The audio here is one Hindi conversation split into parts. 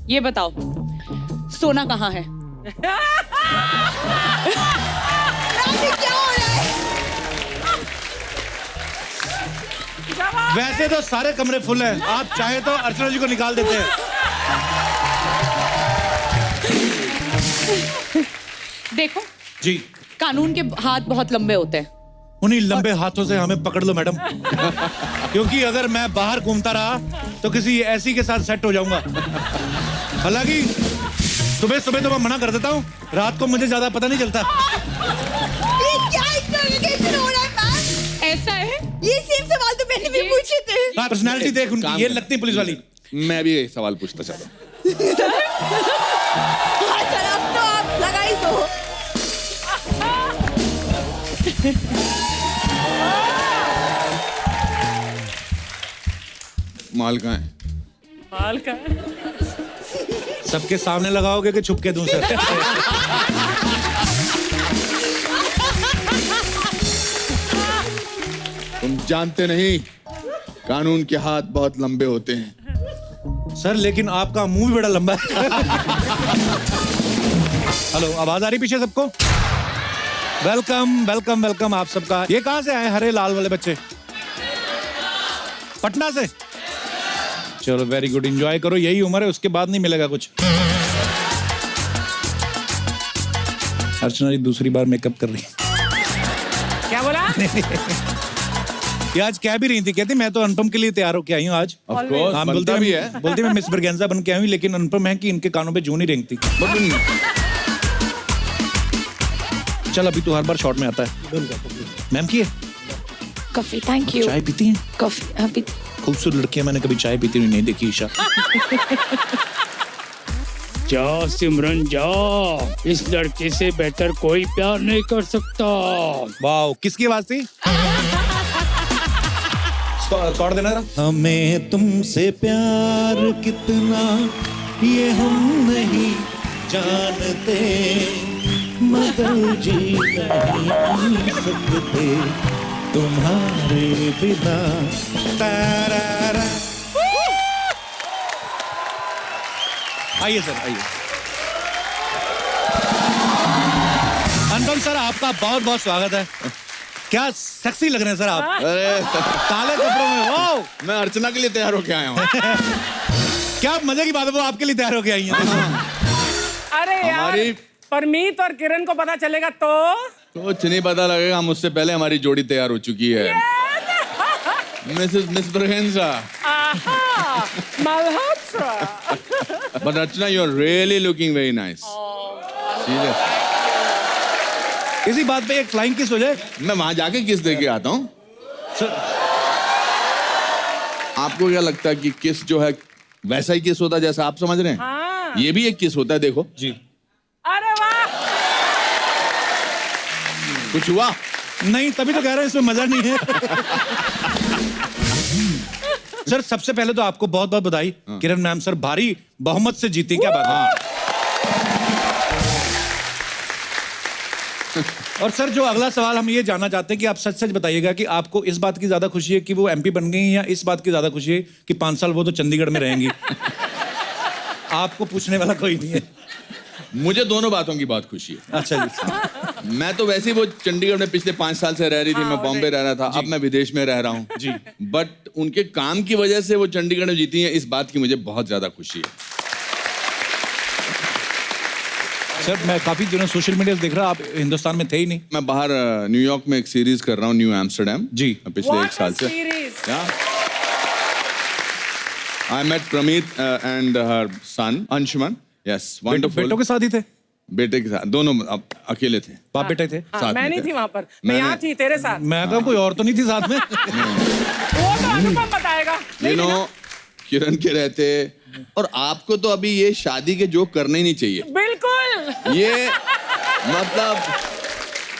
ये बताओ सोना कहाँ है? क्या हो रहा है? वैसे तो सारे कमरे फुल हैं, आप चाहे तो अर्चना जी को निकाल देते हैं। देखो जी, कानून के हाथ बहुत लंबे होते हैं। उन्हीं लंबे हाथों से हमें पकड़ लो मैडम, क्योंकि अगर मैं बाहर घूमता रहा तो किसी ऐसी के साथ सेट हो जाऊंगा। हालांकि सुबह सुबह तो मैं मना कर देता हूँ, रात को मुझे ज्यादा पता नहीं चलता। ये क्या इंटरोगेशन हो रहा है मैम? ऐसा है? ये सेम सवाल तो मैंने भी पूछे थे। पर्सनालिटी देख उनकी, ये लगती है पुलिस वाली। मैं भी एक सवाल पूछता चाहता हूँ। हाँ सर, अब तो आप लगा ही दो। माल कहाँ है? माल का सबके सामने लगाओगे कि छुप के दूं सर? तुम जानते नहीं, कानून के हाथ बहुत लंबे होते हैं। सर लेकिन आपका मुंह भी बड़ा लंबा है। हेलो, आवाज आ रही पीछे सबको? वेलकम वेलकम वेलकम आप सबका। ये कहाँ से आए हरे लाल वाले बच्चे? पटना से? चलो वेरी गुड, एंजॉय करो, यही उम्र है, उसके बाद नहीं मिलेगा कुछ। अर्चना जी दूसरी बार मेकअप कर रही है। क्या बोला? ये आज कह भी रही थी, कहती मैं तो अनुपम के लिए तैयार होके आई हूँ आज। Of course, हाँ, बनता भी है। बोलती मैं मिस ब्रगेंजा बन के आई हूँ, लेकिन अनुपम है कि इनके कानों पे जूं नहीं रेंगती। चल अभी तो हर बार शॉर्ट में आता है। मैम की है कॉफी, थैंक यू। चाय पीती हैं? कॉफी हाँ पीती। खूबसूरत लड़कियां मैंने कभी चाय पीती हुई नहीं देखी ईशा। जाओ सिमरन जाओ, इस लड़के से बेहतर कोई प्यार नहीं कर सकता। वाह, किसकी आवाज थी? कॉर्ड देना जरा। हमें तुमसे प्यार कितना ये हम नहीं जानते, मगर जी नहीं सकते तुम्हारे बिना। तारारा। आइए सर, आइए। अनुपम सर आपका बहुत बहुत स्वागत है। क्या सेक्सी लग रहे हैं सर आप, अरे काले कपड़ों में। वाओ, मैं अर्चना के लिए तैयार होके आया हूँ। क्या मजे की बात है, वो आपके लिए तैयार होके आई हैं। अरे यार, हमारी परमीत और किरण को पता चलेगा तो कुछ नहीं पता लगेगा, मुझसे पहले हमारी जोड़ी तैयार हो चुकी है। Miss Braganza. Malhotra. But Archana, you are really looking very nice. Serious. इसी बात पे एक फ्लाइंग किस हो जाए। मैं वहां जाके किस दे के आता हूँ। सर आपको क्या लगता है कि किस जो है वैसा ही किस होता है जैसा आप समझ रहे हैं? हाँ। ये भी एक किस होता है, देखो। जी, अरे वाह, कुछ हुआ? नहीं तभी तो कह रहे हैं इसमें मजा नहीं है। सर सबसे पहले तो आपको बहुत बहुत बधाई। किरण मैम सर भारी बहुमत से जीती, क्या बात है। और सर जो अगला सवाल हम ये जानना चाहते हैं कि आप सच सच बताइएगा कि आपको इस बात की ज्यादा खुशी है कि वो एमपी बन गई या इस बात की ज्यादा खुशी है कि 5 साल वो तो चंडीगढ़ में रहेंगी। आपको पूछने वाला कोई नहीं है। मुझे दोनों बातों की बहुत खुशी है। अच्छा जी। मैं तो वैसे ही वो चंडीगढ़ में पिछले 5 साल से रह रही थी, मैं बॉम्बे रह रहा था, अब मैं विदेश में रह रहा हूँ जी। बट उनके काम की वजह से वो चंडीगढ़ में जीती हैं, इस बात की मुझे बहुत ज्यादा खुशी है। सर मैं काफी दिनों सोशल मीडिया देख रहा, आप हिंदुस्तान में थे ही नहीं। मैं बाहर न्यूयॉर्क में एक सीरीज कर रहा हूँ, न्यू एम्स्टरडेम जी। पिछले 1 साल से। I met Pramit and her son Anshuman. Yes, wonderful. बेटों के साथ ही थे? बेटे के साथ, दोनों अकेले थे। बाप बेटे थे? हाँ, साथ मैं में नहीं थे। थी वहां पर, मैं यहाँ थी तेरे साथ। मैं कहा कोई और तो नहीं थी साथ में। वो तो अनुपम बताएगा। यू नो, किरण के रहते, और आपको तो अभी ये शादी के जोक करने ही नहीं चाहिए। बिल्कुल। ये मतलब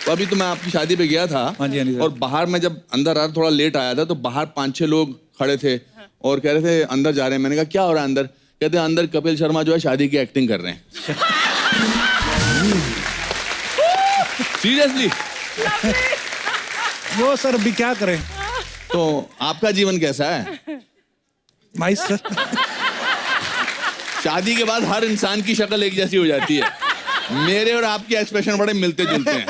अभी तो मैं आपकी शादी पे गया था। हाँ जी, हाँ जी, और बाहर में जब अंदर आ थोड़ा लेट आया था तो बाहर 5-6 लोग खड़े थे और कह रहे थे अंदर जा रहे हैं। मैंने कहा क्या हो रहा है अंदर? कहते हैं अंदर कपिल शर्मा जो है शादी की एक्टिंग कर रहे हैं। सीरियसली। वो सर अभी क्या करें। तो आपका जीवन कैसा है? Nice sir. शादी के बाद हर इंसान की शक्ल एक जैसी हो जाती है। मेरे और आपके एक्सप्रेशन बड़े मिलते जुलते हैं।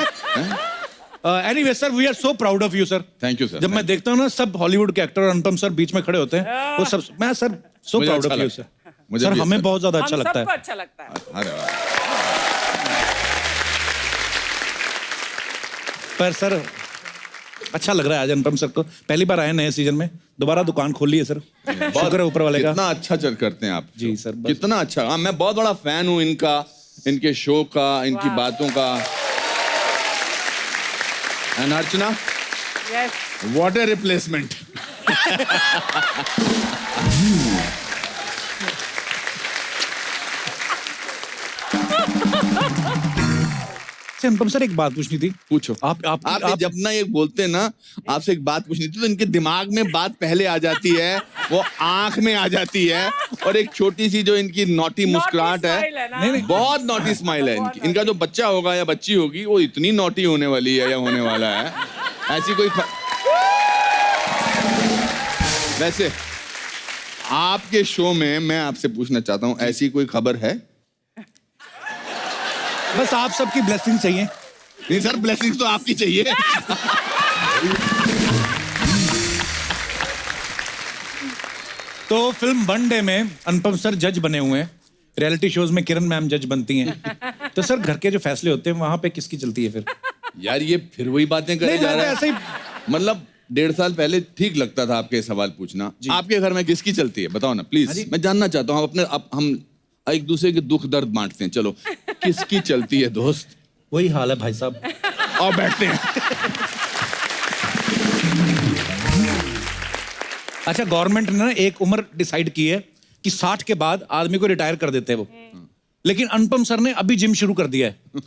Anyway sir, we are so proud of you sir. Thank you sir. जब मैं देखता हूँ ना सब हॉलीवुड के एक्टर और अनुपम सर बीच में खड़े होते हैं, वो सब मैं सर सो मुझे प्राउड अच्छा ऑफ यू लगता सर। मुझे सर भी हमें अच्छा बहुत ज्यादा अच्छा हम लगता सबको है। अच्छा लगता है। अरे वाह। पर सर अच्छा लग रहा है आज अनुपम सर को, पहली बार आए नए सीजन में, दोबारा दुकान खोली है सर। शुक्र है ऊपर वाले का। कितना अच्छा चल करते हैं आप जी सर, बस। कितना अच्छा। हाँ, मैं बहुत बड़ा फैन हूँ इनका, इनके शो का, इनकी बातों का। And Archana, Yes. What A replacement. अच्छा, अनुपम सर एक बात पूछनी थी। पूछो। आप जब ना ये बोलते हैं ना, आपसे एक बात पूछनी थी, तो इनके दिमाग में बात पहले आ जाती है, वो आंख में आ जाती है, और एक छोटी सी जो इनकी नॉटी मुस्कुराहट smile है, है ना? नहीं, नहीं। बहुत नॉटी स्माइल है इनकी। इनका जो बच्चा होगा या बच्ची होगी, वो इतनी नॉटी होने वाली है या होने वाला है, ऐसी कोई वैसे आपके शो में मैं आपसे पूछना चाहता हूँ, ऐसी कोई खबर है? बस आप सबकी ब्लेसिंग चाहिए। नहीं सर, ब्लेसिंग्स तो आपकी चाहिए। तो फिल्म वन डे में अनुपम सर जज बने हुए हैं, रियलिटी शोज में किरण मैम जज बनती हैं, तो सर घर के जो फैसले होते हैं वहां पे किसकी चलती है फिर? यार ये फिर वही बातें करे नहीं, जा मैं रहा तो है। ऐसे ही। मतलब 1.5 साल पहले ठीक लगता था आपके सवाल पूछना। आपके घर में किसकी चलती है बताओ ना प्लीज, मैं जानना चाहता हूँ। हम एक दूसरे के दुख दर्द बांटते हैं, चलो किसकी चलती है दोस्त? वही हाल है भाई साहब। और बैठते हैं। अच्छा, गवर्नमेंट ने ना एक उम्र डिसाइड की है कि 60 के बाद आदमी को रिटायर कर देते हैं वो, लेकिन अनुपम सर ने अभी जिम शुरू कर दिया है।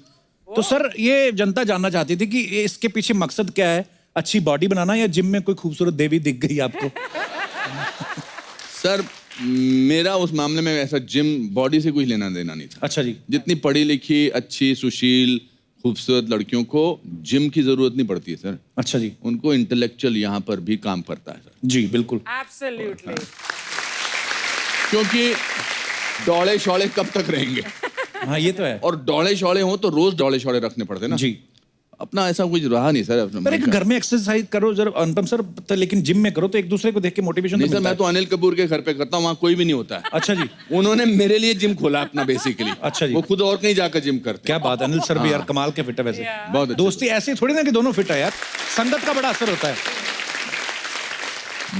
तो सर ये जनता जानना चाहती थी कि इसके पीछे मकसद क्या है, अच्छी बॉडी बनाना या जिम में कोई खूबसूरत देवी दिख गई आपको? सर मेरा उस मामले में ऐसा जिम बॉडी से कुछ लेना देना नहीं था। अच्छा जी। जितनी पढ़ी लिखी, अच्छी, सुशील, खूबसूरत लड़कियों को जिम की जरूरत नहीं पड़ती है सर। अच्छा जी। उनको इंटेलेक्चुअल यहाँ पर भी काम करता है सर। जी बिल्कुल। Absolutely. क्योंकि दौड़े शौड़े कब तक रहेंगे? हाँ ये तो है। और दौड़े शौड़े हो तो रोज दौड़े शौड़े रखने पड़ते ना। जी। अपना ऐसा कुछ रहा नहीं सर अपना। पर एक घर में एक्सरसाइज करो जरा अनुपम सर, तो लेकिन जिम में करो तो एक दूसरे को देख के मोटिवेशन नहीं तो सर, मिलता मैं तो अनिल कपूर के घर पे करता हूँ, वहाँ कोई भी नहीं होता है। है। अच्छा जी। उन्होंने मेरे लिए जिम खोला अपना बेसिकली। अच्छा जी। वो खुद और कहीं जाकर जिम करते क्या बात है, अनिल सर भी यार कमाल के फिट है वैसे। हैं। बहुत अच्छा। दोस्ती ऐसी थोड़ी ना कि दोनों फिट है यार, संगत का बड़ा असर होता है।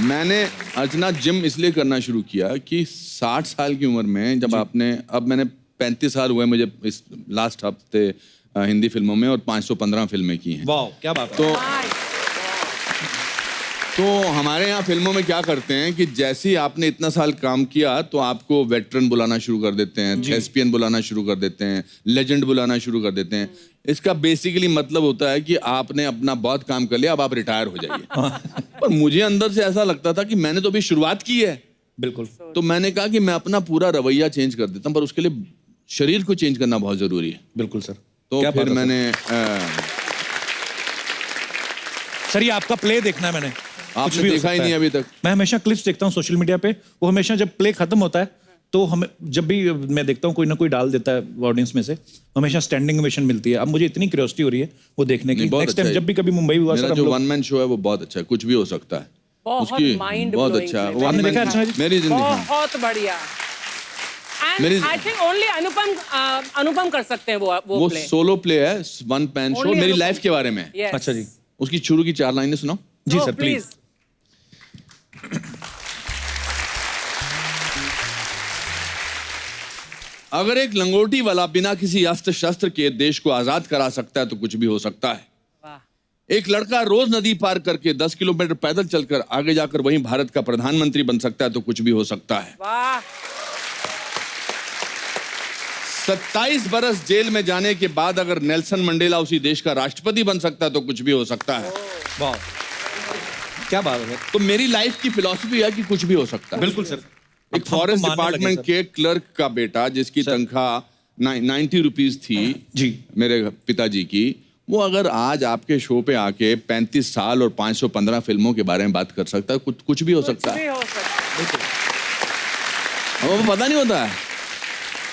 मैंने अर्चना जिम इसलिए करना शुरू किया कि 60 साल की उम्र में जब आपने, अब मैंने 35 साल हुए मुझे इस लास्ट हफ्ते हिंदी फिल्मों में, और 515 फिल्में की हैं। वाह क्या बात है। तो हमारे यहाँ फिल्मों में क्या करते हैं कि जैसे ही आपने इतना साल काम किया तो आपको वेटरन बुलाना शुरू कर देते हैं, थेस्पियन बुलाना शुरू कर देते हैं, लेजेंड बुलाना शुरू कर देते हैं। इसका बेसिकली मतलब होता है कि आपने अपना बहुत काम कर लिया, अब आप रिटायर हो जाइए। पर मुझे अंदर से ऐसा लगता था कि मैंने तो अभी शुरुआत की है। बिल्कुल। तो मैंने कहा कि मैं अपना पूरा रवैया चेंज कर देता हूँ, पर उसके लिए शरीर को चेंज करना बहुत जरूरी है। बिल्कुल सर। तो क्या फिर बात है मैंने सर, ये आपका प्ले देखना है मैंने। कुछ आपने भी हो देखा ही सकता नहीं है। अभी तक। मैं हमेशा क्लिप्स देखता हूँ सोशल मीडिया पे, वो हमेशा जब प्ले खत्म होता है तो हमें, जब भी मैं देखता हूँ कोई ना कोई डाल देता है ऑडियंस में से, हमेशा स्टैंडिंग ओवेशन मिलती है। अब मुझे इतनी क्यूरियोसिटी हो रही है वो देखने की। नहीं, बहुत नेक्स्ट अच्छा टाइम है। जब भी कभी मुंबई हुआ मेरा सर, जो हम लोग वन मैन शो है वो बहुत अच्छा है, कुछ भी हो सकता है। बहुत उसकी mind बहुत blowing अच्छा play। वन आपने मैन देखा अर्चना जी? मेरी जिंदगी में। बहुत बढ़िया। And मेरी- I think only अनुपम कर सकते हैं वो play. सोलो प्ले है, वन मैन शो, Only मेरी अनुपम। लाइफ के बारे में। Yes. अच्छा जी। उसकी शुरू की 4 लाइनें सुनाओ। जी Oh, सर प्लीज। अगर एक लंगोटी वाला बिना किसी अस्त्र शस्त्र के देश को आजाद करा सकता है तो कुछ भी हो सकता है। वाह। एक लड़का रोज नदी पार करके 10 किलोमीटर पैदल चलकर आगे जाकर वहीं भारत का प्रधानमंत्री बन सकता है तो कुछ भी हो सकता है। वाह। 27 बरस जेल में जाने के बाद अगर नेल्सन मंडेला उसी देश का राष्ट्रपति बन सकता है तो कुछ भी हो सकता है। वाह क्या बात है। तो मेरी लाइफ की फिलॉसफी है कि कुछ भी हो सकता है। बिल्कुल सर। एक फॉरेस्ट डिपार्टमेंट के क्लर्क का बेटा जिसकी तनख्वाह 90 रुपीज थी जी मेरे पिताजी की, वो अगर आज आपके शो पे आके 35 साल और 515 फिल्मों के बारे में बात कर सकता है, कुछ भी हो सकता कुछ भी है। हो सकता है। वो पता नहीं होता है।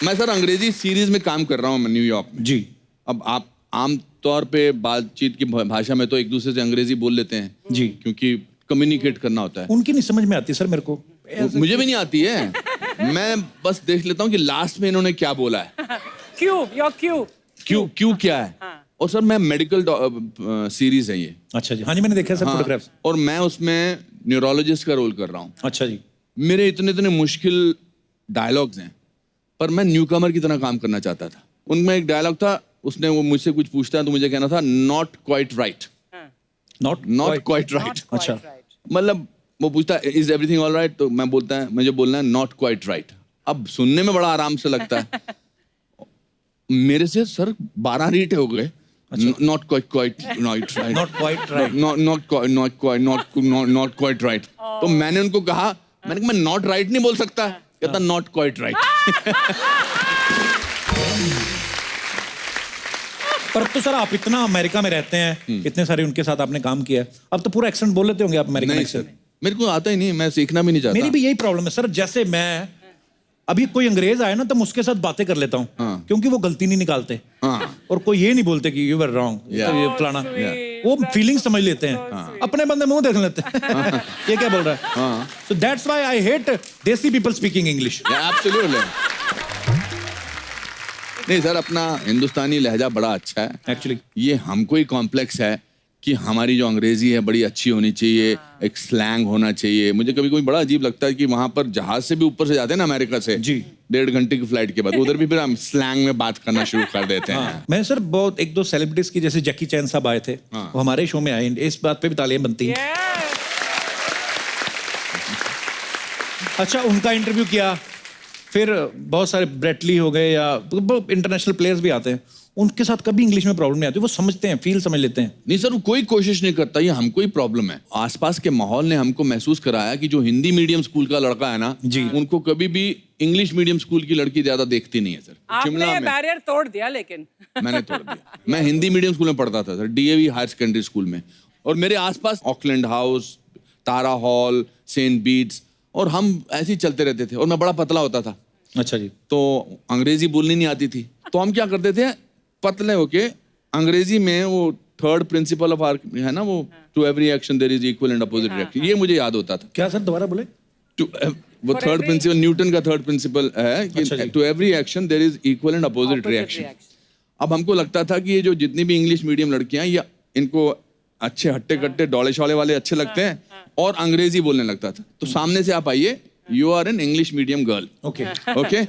मैं सर अंग्रेजी सीरीज में काम कर रहा हूँ न्यूयॉर्क में। जी। अब आप आम तौर पे बातचीत की भाषा में तो एक दूसरे से अंग्रेजी बोल लेते हैं जी। क्योंकि कम्युनिकेट करना होता है। उनकी नहीं समझ में आती सर मेरे को। मुझे भी नहीं आती है। मैं बस देख लेता हूँ कि लास्ट में इन्होंने क्या बोला है। क्यों क्या है। और सर मैं मेडिकल सीरीज है ये। अच्छा जी, हाँ जी मैंने देखा सर फोटोग्राफ्स। और मैं उसमें न्यूरोलॉजिस्ट का रोल कर रहा हूँ। अच्छा जी। मेरे इतने मुश्किल डायलॉग्स हैं पर मैं न्यूकमर की तरह काम करना चाहता था। उनमें एक डायलॉग था, उसने वो मुझसे कुछ पूछता है तो मुझे कहना था not quite right. Not quite right. अच्छा। मतलब वो पूछता है इज एवरीथिंग ऑल राइट, तो मैं बोलता है मुझे बोलना है नॉट क्वाइट राइट। अब सुनने में बड़ा आराम से लगता है। मेरे से सर 12 रीट हो गए। Not quite right. Not quite right. Not quite right. तो मैंने उनको कहा, मैंने कहा मैं नॉट राइट नहीं बोल सकता। कहता नॉट क्वाइट राइट। पर तो सर आप इतना अमेरिका में रहते हैं, इतने सारे उनके साथ आपने काम किया है, अब तो पूरा एक्सेंट बोल लेते होंगे आप अमेरिकन नहीं एक्सेंट। सर, मेरे को आता ही नहीं, मैं सीखना भी नहीं चाहता। मेरी भी यही प्रॉब्लम है सर। जैसे मैं अभी कोई अंग्रेज आए ना तो मैं उसके साथ बातें कर लेता हूँ। हाँ। क्योंकि वो गलती नहीं निकालते। हाँ। और कोई ये नहीं बोलते कि यू वर रॉन्ग, ये फलाना। वो फीलिंग समझ लेते हैं। अपने बंदे मुंह देख लेते हैं। ये क्या बोल रहा है। So that's why I hate देसी people speaking English. Absolutely. नहीं सर, अपना हिंदुस्तानी लहजा बड़ा अच्छा है एक्चुअली। ये हमको ही कॉम्प्लेक्स है कि हमारी जो अंग्रेजी है बड़ी अच्छी होनी चाहिए, एक स्लैंग होना चाहिए। मुझे कभी कभी बड़ा अजीब लगता है कि वहां पर जहाज से भी ऊपर से जाते हैं ना अमेरिका से जी, 1.5 घंटे की फ्लाइट के बाद उधर भी फिर हम स्लैंग में बात करना शुरू कर देते हैं। हाँ। मैं सर बहुत 1-2 सेलिब्रिटीज की, जैसे जैकी चैन साहब आए थे, वो हमारे शो में आए, इस बात पे भी तालियां बनती हैं। अच्छा, उनका इंटरव्यू किया, फिर बहुत सारे ब्रेटली हो गए या इंटरनेशनल प्लेयर्स भी आते हैं, उनके साथ कभी इंग्लिश में प्रॉब्लम नहीं आती, वो समझते हैं, फील समझ लेते हैं। नहीं सर, वो कोई कोशिश नहीं करता, ये हमको ही प्रॉब्लम है। आसपास के माहौल ने हमको महसूस कराया कि जो हिंदी मीडियम स्कूल का लड़का है ना जी, उनको कभी भी इंग्लिश मीडियम स्कूल की लड़की ज्यादा देखती नहीं है सर। आपने ये बैरियर तोड़ दिया, लेकिन मैंने तोड़ दिया। मैं हिंदी मीडियम स्कूल में पढ़ता था sir, DAV higher secondary school में, और मेरे आसपास Auckland House, Tara Hall, Saint Bede's, और हम ऐसे ही चलते रहते थे। और मैं बड़ा पतला होता था। अच्छा जी। तो अंग्रेजी बोलनी नहीं आती थी, तो हम क्या करते थे, पतले होके अंग्रेजी में वो थर्ड प्रिंसिपल ऑफ आर्क है ना, वो to every action there is equal and opposite reaction, ये मुझे याद होता था। क्या सर, दोबारा बोले। वो थर्ड प्रिंसिपल, न्यूटन का थर्ड प्रिंसिपल है कि to every action there is equal and opposite reaction. अब हमको लगता था कि ये जो जितनी भी इंग्लिश मीडियम लड़कियां, या इनको अच्छे हट्टे कट्टे डोले शौले वाले अच्छे लगते हैं, और अंग्रेजी बोलने लगता था। तो सामने से आप आइए, you are an English medium girl. Okay okay.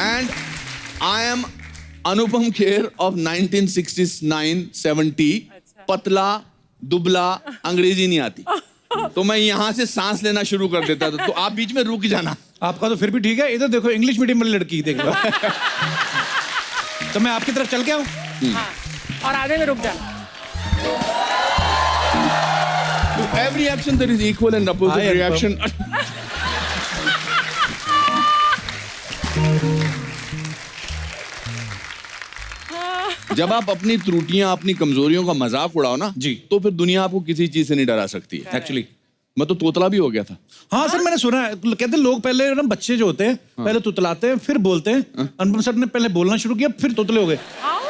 And I am Anupam Kher of 1969-70, पतला दुबला, अंग्रेजी नहीं आती, तो मैं यहाँ से सांस लेना शुरू कर देता था, तो आप बीच में रुक जाना। आपका तो फिर भी ठीक है, इधर देखो इंग्लिश मीडियम वाली लड़की देख लो। तो मैं आपकी तरफ चल के आऊं। हाँ, और आधे में रुक जाना। To every action there is equal and opposite reaction. जब आप अपनी त्रुटियां, अपनी कमजोरियों का मजाक उड़ाओ ना जी, तो फिर दुनिया आपको किसी चीज से नहीं डरा सकती है। एक्चुअली मैं तो तोतला भी हो गया था। हाँ सर, मैंने सुना है, कहते हैं लोग पहले ना, बच्चे जो होते हैं पहले तुतलाते हैं फिर बोलते हैं। अनुपम सर ने पहले बोलना शुरू किया फिर तोतले हो गए।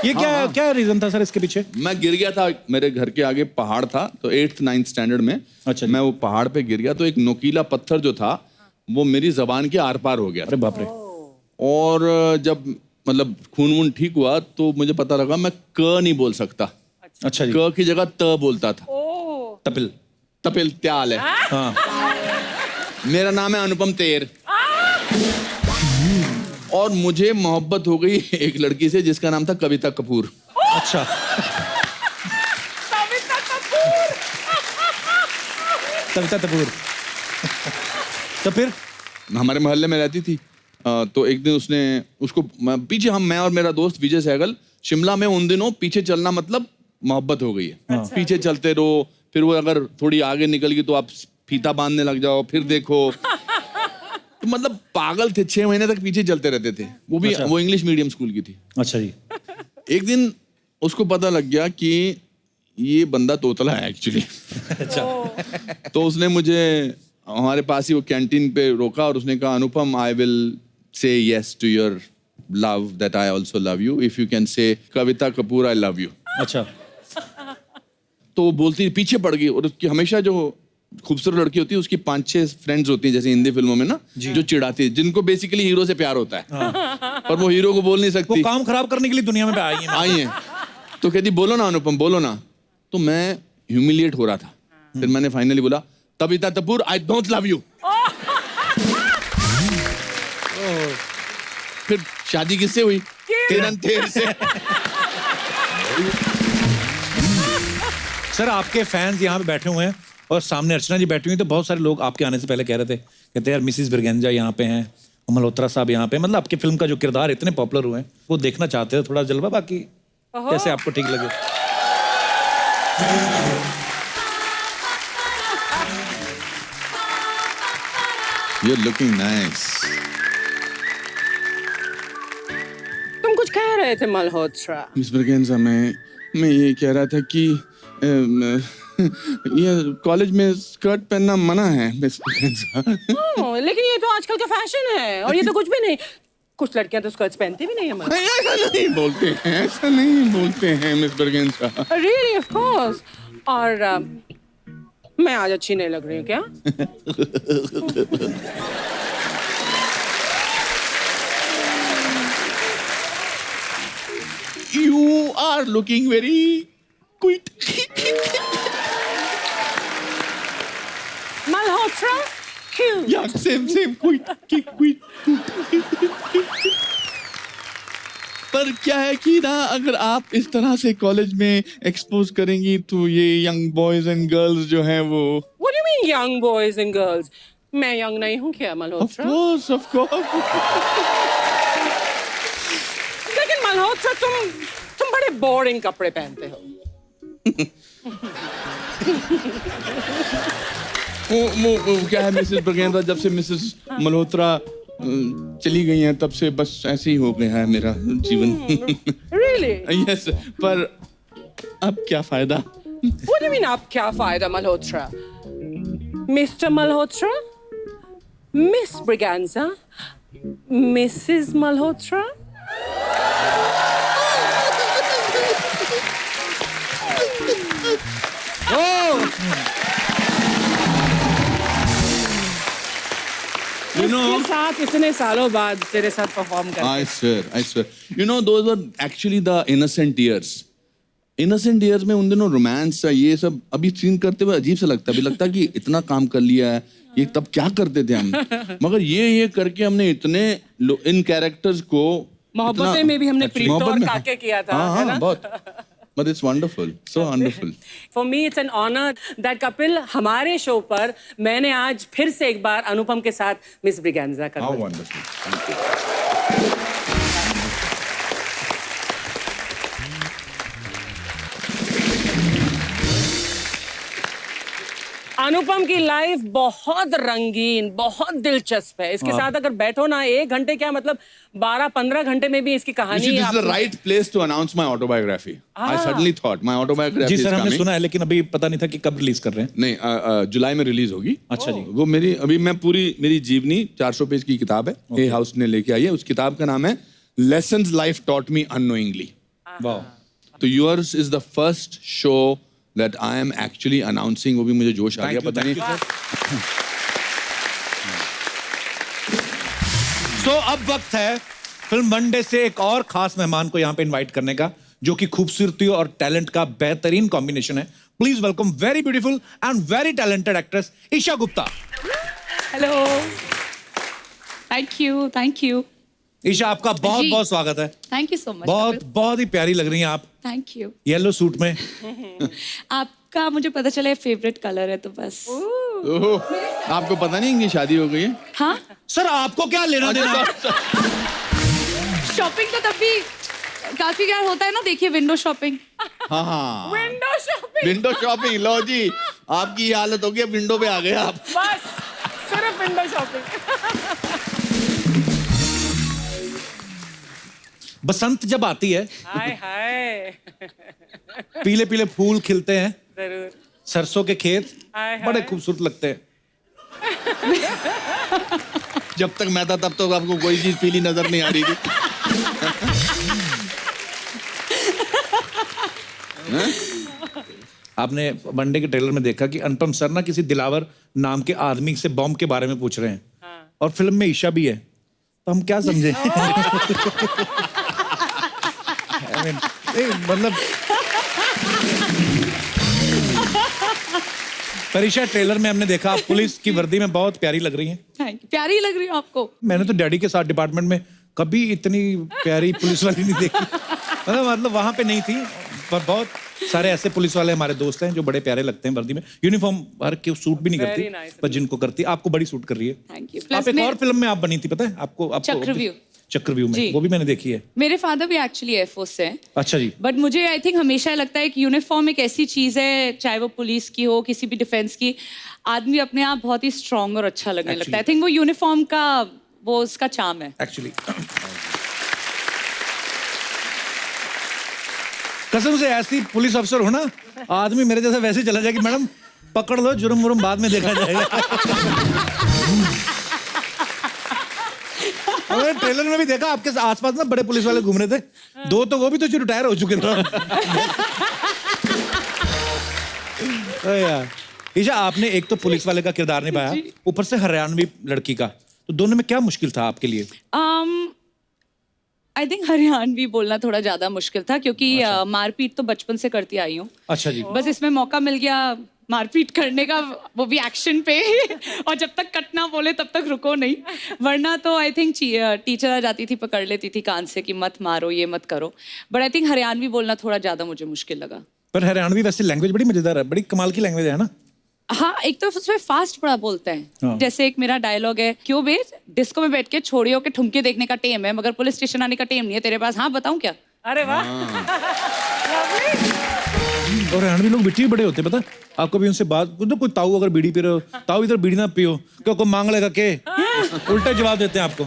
ये क्या रीजन था सर इसके पीछे? मैं गिर गया था, मेरे घर के आगे पहाड़ था, तो 8th-9th स्टैंडर्ड में। अच्छा। मैं वो पहाड़ पे गिर गया, तो एक नोकीला पत्थर जो था वो मेरी जबान के आर पार हो गया। अरे बाप रे। और जब मतलब खून वून ठीक हुआ तो मुझे पता लगा मैं क नहीं बोल सकता। अच्छा जी। क की जगह त बोलता था। तपिल तपिल त्याल है। हाँ। मेरा नाम है अनुपम तेर। और मुझे मोहब्बत हो गई एक लड़की से जिसका नाम था कविता कपूर। अच्छा। कविता कपूर। तो फिर हमारे मोहल्ले में रहती थी, तो एक दिन उसने उसको पीछे, मैं और मेरा दोस्त विजय सहगल शिमला में उन दिनों पीछे चलना मतलब मोहब्बत हो गई है। अच्छा। पीछे चलते रहो, फिर वो अगर थोड़ी आगे निकल गई तो आप फीता बांधने लग जाओ, फिर देखो। तो मतलब पागल थे, 6 महीने तक पीछे चलते रहते थे। वो भी अच्छा। वो इंग्लिश मीडियम स्कूल की थी। अच्छा जी। एक दिन उसको पता लग गया कि ये बंदा तोतला है एक्चुअली। अच्छा। तो उसने मुझे हमारे पास ही वो कैंटीन पे रोका और उसने कहा Anupam I will say yes to your love that I also love you if you can say Kavita Kapoor I love you. अच्छा, तो वो बोलती पीछे पड़ गई और उसकी हमेशा जो खूबसूरत लड़की होती है उसकी 5-6 फ्रेंड्स होती हैं जैसे हिंदी फिल्मों में ना जो चिढ़ाती है जिनको बेसिकली हीरो से प्यार होता है पर वो हीरो को बोल नहीं वो सकती काम खराब करने के लिए दुनिया में आई है। आई है तो कहती बोलो ना अनुपम बोलो ना। तो मैं ह्यूमिलिएट हो रहा था फिर मैंने फाइनली बोला Kavita Kapoor I don't love you. फिर शादी किससे हुई? तेर से। सर आपके फैंस यहाँ पे बैठे हुए हैं और सामने अर्चना जी बैठी हुई तो बहुत सारे लोग आपके आने से पहले कह रहे थे कहते यार मिसिस ब्रिगेंजा यहाँ पे हैं मल्होत्रा साहब यहाँ पे मतलब आपके फिल्म का जो किरदार इतने पॉपुलर हुए हैं वो देखना चाहते हैं थोड़ा जलवा बाकी कैसे आपको ठीक लगे। You're looking nice. तुम कुछ कह रहे थे मल्होत्रा। मिस ब्रिगेंजा मैं ये कह रहा था कि ये कॉलेज में स्कर्ट पहनना मना है मिस ब्रिगेंजा। लेकिन ये तो आजकल का फैशन है और ये तो कुछ भी नहीं। कुछ लड़कियां तो स्कर्ट्स पहनती भी नहीं है। ऐसा नहीं बोलते हैं miss Braganza. Really of course. और मैं आज अच्छी नहीं लग रही हूँ क्या? You are looking very cute. Malhotra क्यों? Yeah, same, cute. पर क्या है कि ना अगर आप इस तरह से कॉलेज में एक्सपोज करेंगी तो ये यंग बॉयज एंड गर्ल्स जो हैं वो What do you mean young boys and girls? मैं यंग नहीं हूँ क्या मल्होत्रा? of course. लेकिन मल्होत्रा तुम बड़े बोरिंग कपड़े पहनते हो। वो क्या है मिसेस ब्रिगेंजा जब से मिसेस मल्होत्रा चली गई हैं तब से बस ऐसे ही हो गया है मेरा जीवन। Really? यस पर अब क्या फायदा? What do you mean आप क्या फायदा Malhotra? Mister Malhotra? Miss Braganza? Mrs Malhotra? इसके साथ इतने सालों बाद तेरे साथ परफॉर्म कर I swear. You know, those were actually the innocent years. Innocent years में उन दिनों रोमांस ये सब अभी सीन करते हुए अजीब सा लगता है। अभी लगता है कि इतना काम कर लिया है ये तब क्या करते थे हम मगर ये करके हमने इतने इन कैरेक्टर्स को मोहब्बतें में भी हमने प्रीत और काके किया था है ना? बहुत But it's wonderful, so wonderful. For me, it's an honor that Kapil हमारे शो पर मैंने आज फिर से एक बार अनुपम के साथ मिस ब्रिगेंजा कर How wonderful. Thank you. अनुपम की लाइफ बहुत रंगीन बहुत दिलचस्प है। इसके साथ अगर बैठो ना 1 घंटे क्या मतलब 12-15 घंटे में भी इसकी कहानी This is the right place to announce my autobiography. I suddenly thought my autobiography जी is सर हमने coming. सुना है लेकिन अभी पता नहीं था कि कब रिलीज कर रहे हैं। नहीं जुलाई में रिलीज होगी। अच्छा जी। वो मेरी जीवनी 400 पेज की किताब है ए हाउस ने लेके आई है। उस किताब का नाम है Lessons Life Taught Me Unknowingly. वाह। तो yours is the first show that I am actually announcing. वो भी मुझे जोश आ गया पता नहीं। सो अब वक्त है फिल्म मंडे से एक और खास मेहमान को यहाँ पे इनवाइट करने का जो कि खूबसूरती और टैलेंट का बेहतरीन कॉम्बिनेशन है। Please welcome very beautiful and very talented actress Esha Gupta. Hello, thank you Esha आपका बहुत बहुत स्वागत है। Thank you so much. बहुत ही प्यारी लग रही हैं आप थैंक यू। येलो सूट में। आपका मुझे पता चला फेवरेट कलर है तो बस। आपको पता नहीं इनकी शादी हो गई है? हाँ सर आपको क्या लेना देना? शॉपिंग तो तब भी काफी क्या होता है ना, देखिए विंडो शॉपिंग। हाँ विंडो शॉपिंग लो जी आपकी ये हालत हो गई विंडो पे आ गए आप। बस सिर्फ विंडो शॉपिंग। बसंत जब आती है हाय हाय पीले पीले फूल खिलते हैं जरूर सरसों के खेत हाय, हाय। बड़े खूबसूरत लगते हैं जब तक मैं था तब तक आपको कोई चीज पीली नजर नहीं आ रही थी। आपने वनडे के ट्रेलर में देखा कि अनुपम सर ना किसी दिलावर नाम के आदमी से बॉम्ब के बारे में पूछ रहे हैं, और फिल्म में ईशा भी है, तो हम क्या समझे? I mean, मतलब परीक्षा ट्रेलर में हमने देखा आप पुलिस की वर्दी में बहुत प्यारी लग रही हैं। Thank you. प्यारी लग रही हो आपको? मैंने तो डैडी के साथ डिपार्टमेंट में कभी इतनी प्यारी पुलिस वाली नहीं देखी। मतलब वहां पे नहीं थी, पर बहुत सारे ऐसे पुलिस वाले हमारे दोस्त हैं जो बड़े प्यारे लगते हैं वर्दी में। यूनिफॉर्म हर की सूट भी नहीं करती, पर जिनको करती आपको बड़ी सूट कर रही है। Thank you. आप एक और फिल्म में आप बनी थी, पता है आपको? चक्रव्यूह में, वो भी मैंने देखी है। मेरे फादर भी एक्चुअली एयरफोर्स से हैं। अच्छा जी। बट मुझे आई थिंक हमेशा लगता है कि यूनिफॉर्म एक ऐसी चीज है, चाहे वो पुलिस की हो, किसी भी डिफेंस की, आदमी अपने आप बहुत ही स्ट्रांग और अच्छा लगने लगता है। आई थिंक वो यूनिफॉर्म का वो उसका चार्म है एक्चुअली। कसम से ऐसी पुलिस अफसर हो ना, आदमी मेरे जैसा वैसे चला जाए कि मैडम पकड़ लो, जुर्म वुर्म बाद में देखा जाएगा। हमने ट्रेलर में भी देखा आपके आसपास ना बड़े पुलिस वाले घूम रहे थे, दो तो वो भी तो रिटायर हो चुके थे। यार ईशा, आपने एक तो पुलिस वाले का किरदार निभाया, ऊपर से हरियाणवी लड़की का, तो दोनों में क्या मुश्किल था आपके लिए? आई थिंक हरियाणवी बोलना थोड़ा ज्यादा मुश्किल था, क्योंकि मारपीट तो बचपन से करती आई हूँ। अच्छा जी। बस इसमें मौका मिल गया मारपीट करने का, वो भी एक्शन पे। और जब तक कट ना बोले तब तक रुको नहीं, वरना तो आई थिंक टीचर आ जाती थी, पकड़ लेती थी कान से कि मत मारो, ये मत करो। बट आई थिंक हरियाणवी बोलना थोड़ा ज्यादा मुझे मुश्किल लगा। पर हरियाणवी वैसे लैंग्वेज बड़ी मजेदार है, बड़ी कमाल की लैंग्वेज है ना? हाँ, एक तो उसमें फास्ट बड़ा बोलते हैं। हाँ। जैसे एक मेरा डायलॉग है, क्यों बे डिस्को में बैठ के छोड़ियों के ठुमके देखने का टेम है, मगर पुलिस स्टेशन आने का टेम नहीं है तेरे पास। हाँ बताऊं क्या? अरे वाह। और हरियाणवी लोग बिट्टी भी बड़े होते, पता आपको? भी उनसे बात तो कोई ताऊ अगर बीड़ी पी रहे हो, ताऊ इधर बीड़ी ना पियो, क्यों को मांग लेगा के, उल्टा जवाब देते हैं आपको।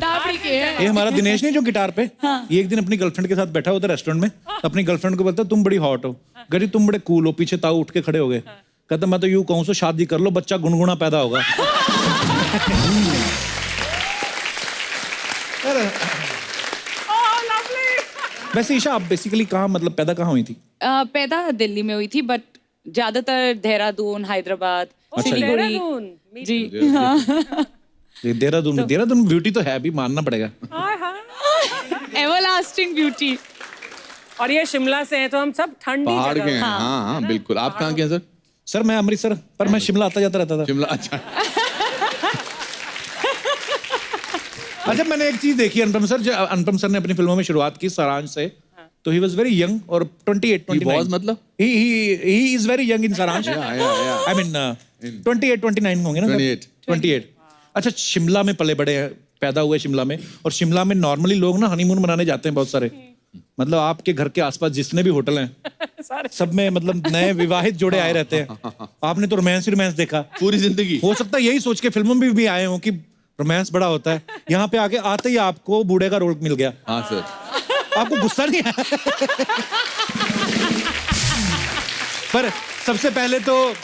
ये हमारा दिनेश नहीं जो गिटार पे, ये एक दिन अपनी गर्लफ्रेंड के साथ बैठा उधर रेस्टोरेंट में, अपनी गर्लफ्रेंड को बोलता तुम बड़ी हॉट हो, गरी तुम बड़े कूल हो, पीछे ताऊ उठ के खड़े हो गए, कहता मैं तो यूं कहूं सो शादी कर लो, बच्चा गुनगुना पैदा होगा। वैसे ईशा, आप बेसिकली कहाँ, मतलब पैदा कहाँ हुई थी? पैदा दिल्ली में हुई थी, बट ज्यादातर देहरादून, हैदराबाद, सिलीगुड़ी। जी देहरादून। देहरादून ब्यूटी तो है भी, मानना पड़ेगा। Everlasting beauty. और ये शिमला से है, तो हम सब ठंडी पहाड़ के हैं। हाँ, बिल्कुल। आप कहाँ के हैं सर? सर मैं अमृतसर, पर मैं शिमला आता जाता रहता था। शिमला, अच्छा। अच्छा, मैंने एक चीज देखी अनुपम सर, अनुपम सर ने अपनी फिल्मों में शुरुआत की सारांश से, तो ही वाज वेरी यंग, और 28-29 मतलब he is very young in Saransh. I mean 28-29 होंगे ना? 28। अच्छा, शिमला में पले बड़े हैं, पैदा हुए शिमला में, और शिमला में नॉर्मली लोग ना हनीमून मनाने जाते हैं बहुत सारे। मतलब आपके घर के आसपास जितने भी होटल हैं सब में मतलब नए विवाहित जोड़े आए रहते हैं। आपने तो रोमांस देखा पूरी जिंदगी। हो सकता है यही सोच के फिल्मों में भी आए हो कि रोमांस बड़ा होता है, यहाँ पे आके आते ही आपको बूढ़े का रोल मिल गया। हाँ सर। आपको गुस्सा नहीं आया? पर सबसे पहले तो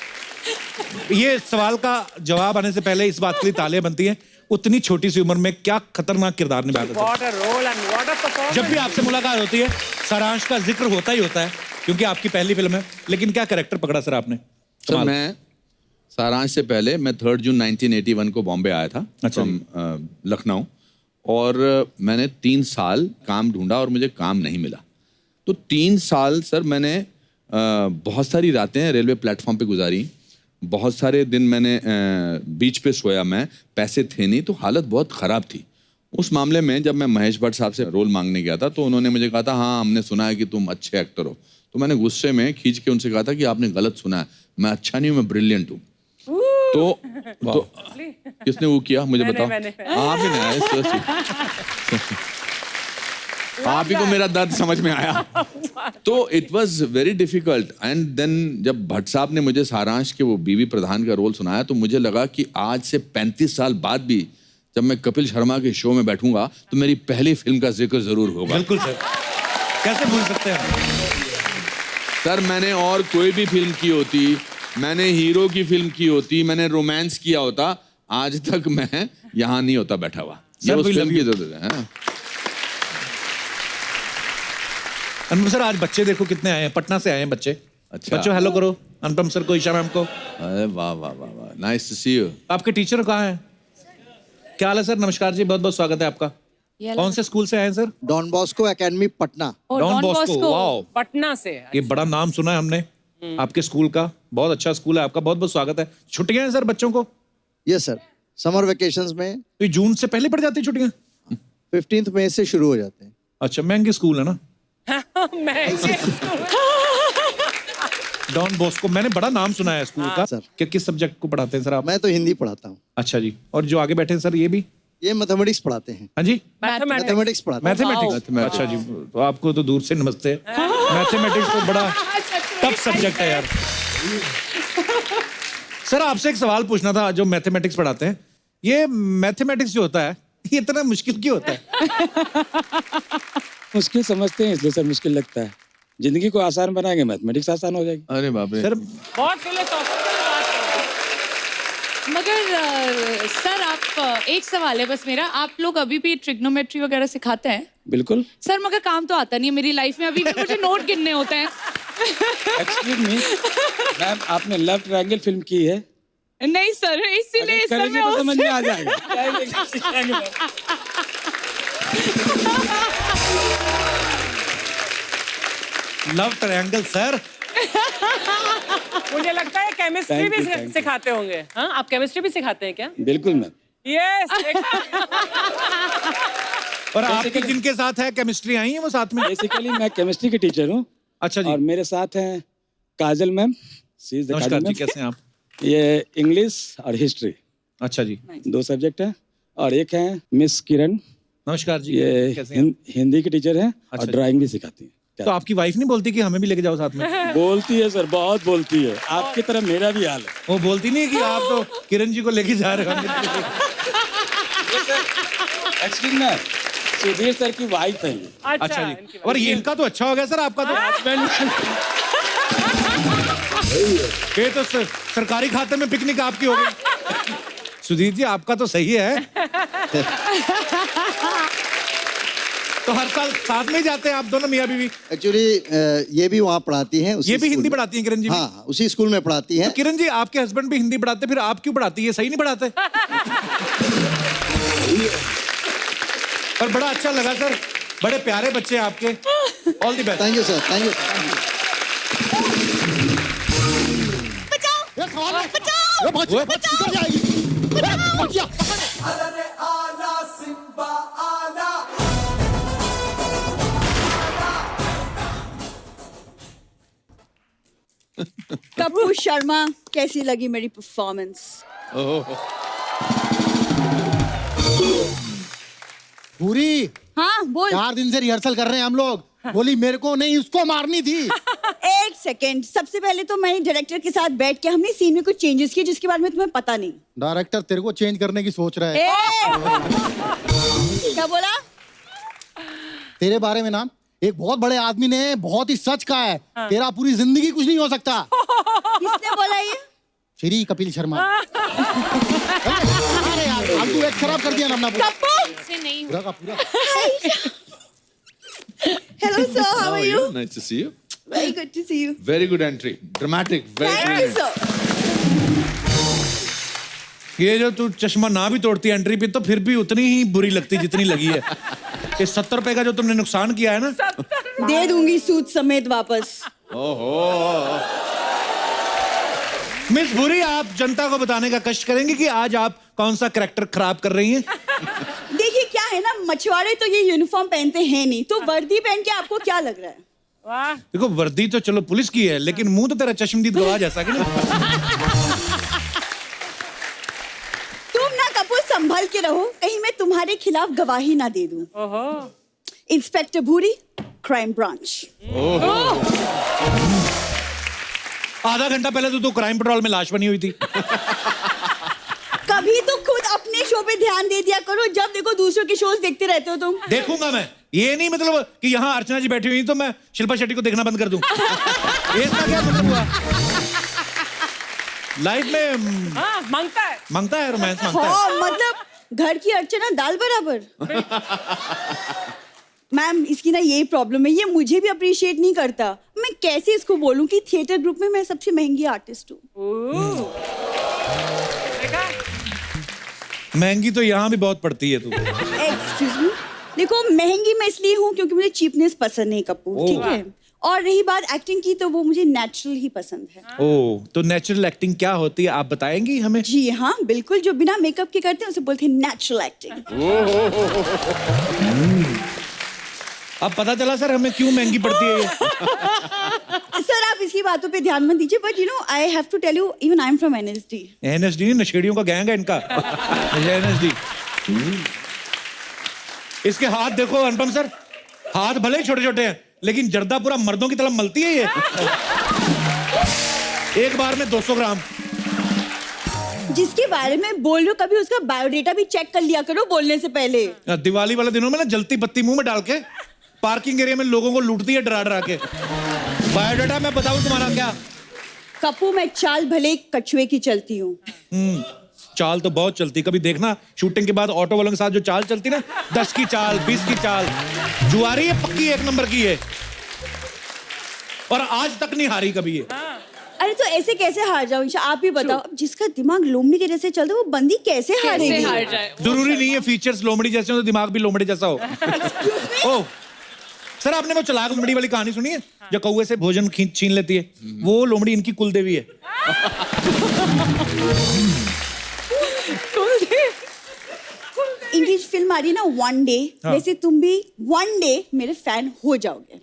ये सवाल का जवाब आने से पहले इस बात के लिए तालियां बनती हैं, उतनी छोटी सी उम्र में क्या खतरनाक किरदार निभाया था। जब भी आपसे मुलाकात होती है सारांश का जिक्र होता ही होता है, क्योंकि आपकी पहली फिल्म है, लेकिन क्या कैरेक्टर पकड़ा सर आपने? सर मैं सारांश से पहले मैं 3 जून 1981 को बॉम्बे आया था, अच्छा। लखनऊ, और मैंने 3 साल काम ढूंढा और मुझे काम नहीं मिला। तो 3 साल सर मैंने बहुत सारी रातें रेलवे प्लेटफॉर्म पे गुजारी, बहुत सारे दिन मैंने बीच पे सोया, मैं पैसे थे नहीं, तो हालत बहुत ख़राब थी। उस मामले में जब मैं महेश भट्ट साहब से रोल मांगने गया था, तो उन्होंने मुझे कहा था हाँ हमने सुना है कि तुम अच्छे एक्टर हो। तो मैंने गुस्से में खींच के उनसे कहा था कि आपने गलत सुना है, मैं अच्छा नहीं हूँ, मैं ब्रिलियंट हूँ। तो किसने वो किया मुझे बताओ? आप ही नहीं, आप ही को मेरा दर्द समझ में आया। तो it was very difficult, and then जब भट्ट साहब ने मुझे सारांश के वो बीवी प्रधान का रोल सुनाया, तो मुझे लगा कि आज से 35 साल बाद भी जब मैं कपिल शर्मा के शो में बैठूंगा तो मेरी पहली फिल्म का जिक्र जरूर होगा। बिल्कुल सर, कैसे भूल सकते हैं सर। मैंने और कोई भी फिल्म की होती, मैंने हीरो की फिल्म की होती, मैंने रोमांस किया होता, आज तक मैं यहाँ नहीं होता बैठा हुआ। ये Sir, उस we फिल्म love की you. जरूरत है। हाँ। अनुपम सर आज बच्चे देखो कितने आए हैं, पटना से आए हैं बच्चे। अच्छा। बच्चों हेलो करो अनुपम सर को, ईशा मैम को। अरे वाह वाह वाह वाह, नाइस टू सी यू। आपके टीचर कहाँ हैं? क्या हाल है सर? नमस्कार जी, बहुत बहुत स्वागत है आपका। कौन से स्कूल से आए हैं sir? Don Bosco academy Patna. Don Bosco, wow, Patna से। ये बड़ा नाम सुना है हमने आपके स्कूल का। बहुत अच्छा स्कूल है आपका, बहुत बहुत स्वागत है। छुट्टियां हैं सर बच्चों को? यस सर, समर वेकेशंस में तो ये जून से पहले पड़ जाती छुट्टियां? 15 मई से शुरू हो जाते हैं। अच्छा, महंगे स्कूल है ना डॉन बॉस्को? मैंने बड़ा नाम सुना है स्कूल का सर। कि किस सब्जेक्ट को पढ़ाते हैं सर आप? मैं तो हिंदी पढ़ाता हूँ। अच्छा जी, और जो आगे बैठे हैं सर ये भी? ये मैथमेटिक्स पढ़ाते हैं। हाँ जी, मैथमेटिक्स पढ़ाते हैं। मैथमेटिक्स। अच्छा जी, तो आपको तो दूर से नमस्ते। मैथमेटिक्स तो बड़ा टफ सब्जेक्ट है यार। सर आपसे एक सवाल पूछना था, जो मैथमेटिक्स पढ़ाते हैं, ये मैथमेटिक्स जो होता है ये इतना मुश्किल क्यों होता है? मुश्किल समझते हैं इसलिए सर मुश्किल लगता है। जिंदगी को आसान बनाएंगे मैथमेटिक्स आसान हो जाएगी। अरे बाप रे सर बहुत फिलोसॉफिकल बात है। मगर सर आप एक सवाल है बस मेरा, आप लोग अभी भी ट्रिग्नोमेट्री वगैरह सिखाते हैं? बिल्कुल। सर मगर काम तो आता नहीं है मेरी लाइफ में, अभी भी मुझे नोट गिनने होते हैं। एक्सक्यूज मी मैम, आपने लव ट्रायंगल फिल्म की है? नहीं सर, इसीलिए इस करेंगे समय तो समझ में आ जाएगा। Love triangle sir. मुझे लगता है केमिस्ट्री Thank भी you, thank you. सिखाते होंगे। हाँ, आप केमिस्ट्री भी सिखाते हैं क्या? बिल्कुल मैम। यस। और आपकी जिनके साथ है केमिस्ट्री आई है वो साथ में? बेसिकली मैं केमिस्ट्री के टीचर हूँ। अच्छा जी। और मेरे साथ हैं काजल मैम। नमस्कार जी, कैसे हैं आप? ये इंग्लिश और हिस्ट्री अच्छा जी, 2 सब्जेक्ट है। और एक है मिस किरण, नमस्कार जी, ये कैसे हैं? हिंदी की टीचर है अच्छा और जी। ड्राइंग भी सिखाती है। तो आपकी वाइफ नहीं बोलती कि हमें भी लेके जाओ साथ में? बोलती है सर, बहुत बोलती है। आपकी तरह मेरा भी हाल है। वो बोलती नहीं है कि आप तो किरण जी को लेके जा रहे हो? एक्चुअली मैं सुधीर सर की वाइफ है ये। अच्छा जी, और ये इनका तो अच्छा हो गया सर, आपका तो ये तो सरकारी खाते में पिकनिक आपकी हो गई। सुधीर जी आपका तो सही है। तो हर साल साथ में ही जाते हैं आप दोनों मियाँ बीवी? एक्चुअली ये भी वहाँ पढ़ाती हैं। ये भी हिंदी पढ़ाती हैं किरण जी? हाँ, उसी स्कूल में पढ़ाती हैं। तो किरण जी आपके हस्बैंड भी हिंदी पढ़ाते, फिर आप क्यों पढ़ाती है? सही नहीं पढ़ाते? पर बड़ा अच्छा लगा सर, बड़े प्यारे बच्चे हैं आपके। All the best. Thank you sir, thank you. Kapoor Sharma, कैसी लगी मेरी परफॉर्मेंस? पूरी हाँ बोल। 4 दिन से रिहर्सल कर रहे हैं हम लोग। बोली मेरे को नहीं, उसको मारनी थी। एक सेकेंड, सबसे पहले तो मैं डायरेक्टर के साथ बैठ के हमने सीन में कुछ चेंजेस किए जिसके बारे में तुम्हें पता नहीं। डायरेक्टर तेरे को चेंज करने की सोच रहा है। क्या बोला? तेरे बारे में ना एक बहुत बड़े आदमी ने बहुत ही सच कहा है। तेरा पूरी जिंदगी कुछ नहीं हो सकता। किसने बोला ये? श्री कपिल शर्मा। अरे यार फालतू एक खराब कर दिया ना अपना पूरा नहीं पूरा का पूरा। Hello sir, how are you? Nice to see you. Very good to see you. Very good entry. Dramatic. Very Thank you brilliant. sir. ये जो तू चश्मा ना भी तोड़ती एंट्री पे तो फिर भी उतनी ही बुरी लगती जितनी लगी है। ये 70 रुपए का जो तुमने नुकसान किया है ना, दे दूंगी सूद समेत वापस। ओहो। मिस भूरी, आप जनता को बताने का कष्ट करेंगे कि आज आप कौन सा कैरेक्टर खराब कर रही हैं? देखिए क्या है ना, मछुआरे तो ये यूनिफॉर्म पहनते हैं नहीं, तो वर्दी पहन के आपको क्या लग रहा है? वाह। देखो वर्दी तो चलो पुलिस की है, लेकिन मुंह तो तेरा चश्मदीद गवाह जैसा कि नहीं। तुम ना कपूर संभल के रहो, कहीं मैं तुम्हारे खिलाफ गवाही ना दे दूं। ओहो। इंस्पेक्टर भूरी, क्राइम ब्रांच। आधा घंटा पहले तो क्राइम पेट्रोल में लाश बनी हुई थी। कभी तो खुद अपने शो पे ध्यान दे दिया करो, जब देखो दूसरों के शोज देखते रहते हो तुम। देखूंगा मैं, ये नहीं मतलब कि यहाँ अर्चना जी बैठी हुई तो मैं शिल्पा शेट्टी को देखना बंद कर दूं। ये इसका क्या मतलब हुआ? लाइफ में हाँ मांगता है। मांगता है, रोमांस मांगता है। हाँ मतलब घर की अर्चना दाल बराबर। मैम इसकी ना यही प्रॉब्लम है, ये मुझे भी अप्रिशिएट नहीं करता। मैं कैसे इसको बोलूं कि थिएटर ग्रुप में मैं सबसे महंगी आर्टिस्ट हूँ। देखा? महंगी तो यहाँ भी बहुत पड़ती है तू। एक्सक्यूज मी, देखो महंगी मैं इसलिए हूँ क्योंकि मुझे चीपनेस पसंद नहीं कपूर, ठीक है। और रही बात एक्टिंग की तो वो मुझे नेचुरल ही पसंद है। ओह, तो नेचुरल एक्टिंग क्या होती है आप बताएंगी हमें? जी हाँ बिल्कुल, जो बिना मेकअप के करते हैं उसे बोलते हैं नेचुरल एक्टिंग। अब पता चला सर हमें क्यों महंगी पड़ती है ये। सर आप इसकी बातों पे ध्यान मत दीजिए, but you know I have to tell you, even I am from NSD. NSD नशेड़ियों का गैंग है इनका। एनएसडी। इसके हाथ देखो अनुपम सर, हाथ भले ही छोटे छोटे हैं लेकिन जर्दा पूरा मर्दों की तरह मलती है ये। एक बार में 200 ग्राम। जिसके बारे में बोल रहे हो कभी उसका बायोडेटा भी चेक कर लिया करो बोलने से पहले। दिवाली वाले दिनों में ना जलती बत्ती मुंह में डाल के पार्किंग एरिया में लोगों को लूटती है डरा डरा के। बायोडाटा मैं बताऊं तुम्हारा क्या? कपूर मैं चाल भले कछुए की चलती हूँ। चाल तो बहुत चलती, कभी देखना शूटिंग के बाद ऑटो वालों के साथ जो चाल चलती ना, 10 की चाल 20 की चाल, जुआरी है पक्की 1 नंबर की है। और आज तक नहीं हारी कभी ये। अरे तो ऐसे कैसे हार जाओ ईशा, आप ही बताओ। जिसका दिमाग लोमड़ी के जैसे चलता है वो बंदी कैसे हारेगी? हार जाए? जरूरी नहीं है फीचर्स लोमड़ी जैसे हो तो दिमाग भी लोमड़ी जैसा हो। ओ सर आपने वो चलाक लोमड़ी वाली कहानी सुनी है जो कौवे से भोजन छीन लेती है? वो लोमड़ी इनकी कुलदेवी है। इनकी फिल्म आ रही है ना वन डे, वैसे तुम भी वन डे मेरे फैन हो जाओगे।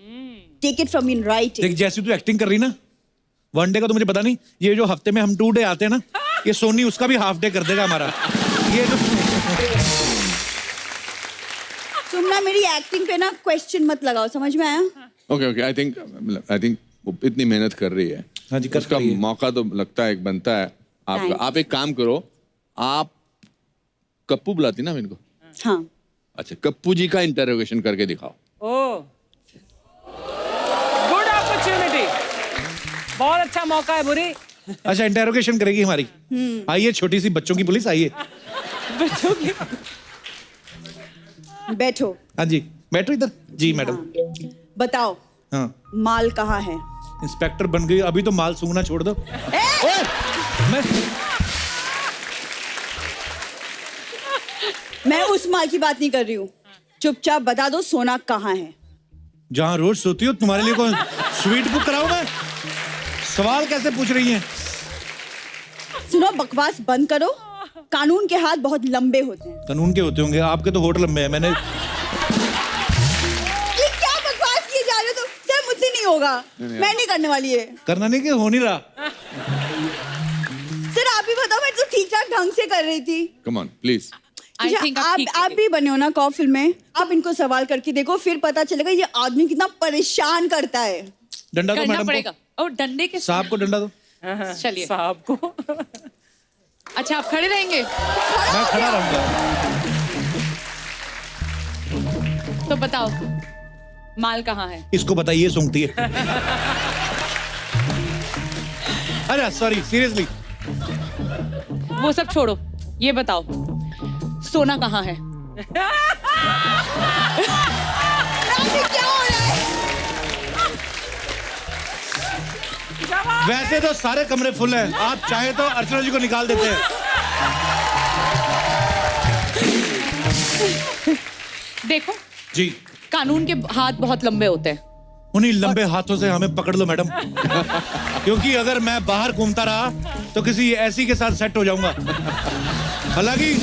Take it from in right. देख जैसी तू एक्टिंग कर रही ना, वन डे का तो मुझे पता नहीं, ये जो हफ्ते में हम 2 डे आते हैं ना, ये सोनी उसका भी हाफ डे कर देगा हमारा। ये जो तुम ना मेरी एक्टिंग पे ना क्वेश्चन मत लगाओ, समझ में आया? ओके आई थिंक वो इतनी मेहनत कर रही है। हाँ जी, उसका मौका तो लगता है एक बनता है आपका। आप एक काम करो, आप कप्पू बुलाती ना इनको? हाँ। अच्छा कप्पू जी का इंटरोगेशन करके दिखाओ। ओह गुड अपॉर्चुनिटी, बहुत अच्छा मौका है बुरी। अच्छा इंटरोगेशन करेगी हमारी। आइए छोटी सी बच्चों की पुलिस, आइए। बच्चों की बैठो। हाँ जी बैठो इधर। जी मैडम। हाँ। बताओ हाँ माल कहाँ है? इंस्पेक्टर बन गई, अभी तो माल सूंघना छोड़ दो। ओए, मैं उस माल की बात नहीं कर रही हूँ, चुपचाप बता दो सोना कहाँ है? जहाँ रोज सोती हो तुम्हारे लिए कौन स्वीट बुक कराऊं मैं? सवाल कैसे पूछ रही हैं? सुनो बकवास बंद करो, कानून के हाथ बहुत लंबे होते हैं। कानून के होते होंगे, आपके तो होठ लंबे हैं। मैंने ये क्या बकवास किए जा रहे हो? तो सर मुझसे नहीं होगा, मैं नहीं करने वाली है। करना नहीं कि हो नहीं रहा। सर आप ही बताओ, मैं तो ठीक ठाक ढंग से कर रही थी। Come on please. आप भी बने हो ना कॉ फिल्म में, आप इनको सवाल करके देखो, फिर पता चलेगा ये आदमी कितना परेशान करता है। डंडा दो करना मैडम पड़ेगा। को। और डंडे के साहब को डंडा दो। चलिए साहब को। अच्छा आप खड़े रहेंगे मैं खड़ा रहूंगा। तो बताओ माल कहाँ है? इसको बताइए सूंघती है। अरे सॉरी सीरियसली। वो सब छोड़ो, ये बताओ सोना कहाँ है? क्या हो रहा है? वैसे तो सारे कमरे फुल हैं, आप चाहे तो अर्चना जी को निकाल देते हैं। देखो जी कानून के हाथ बहुत लंबे होते हैं। उन्हीं लंबे हाथों से हमें पकड़ लो मैडम। क्योंकि अगर मैं बाहर घूमता रहा तो किसी ऐसी के साथ सेट हो जाऊंगा। हालांकि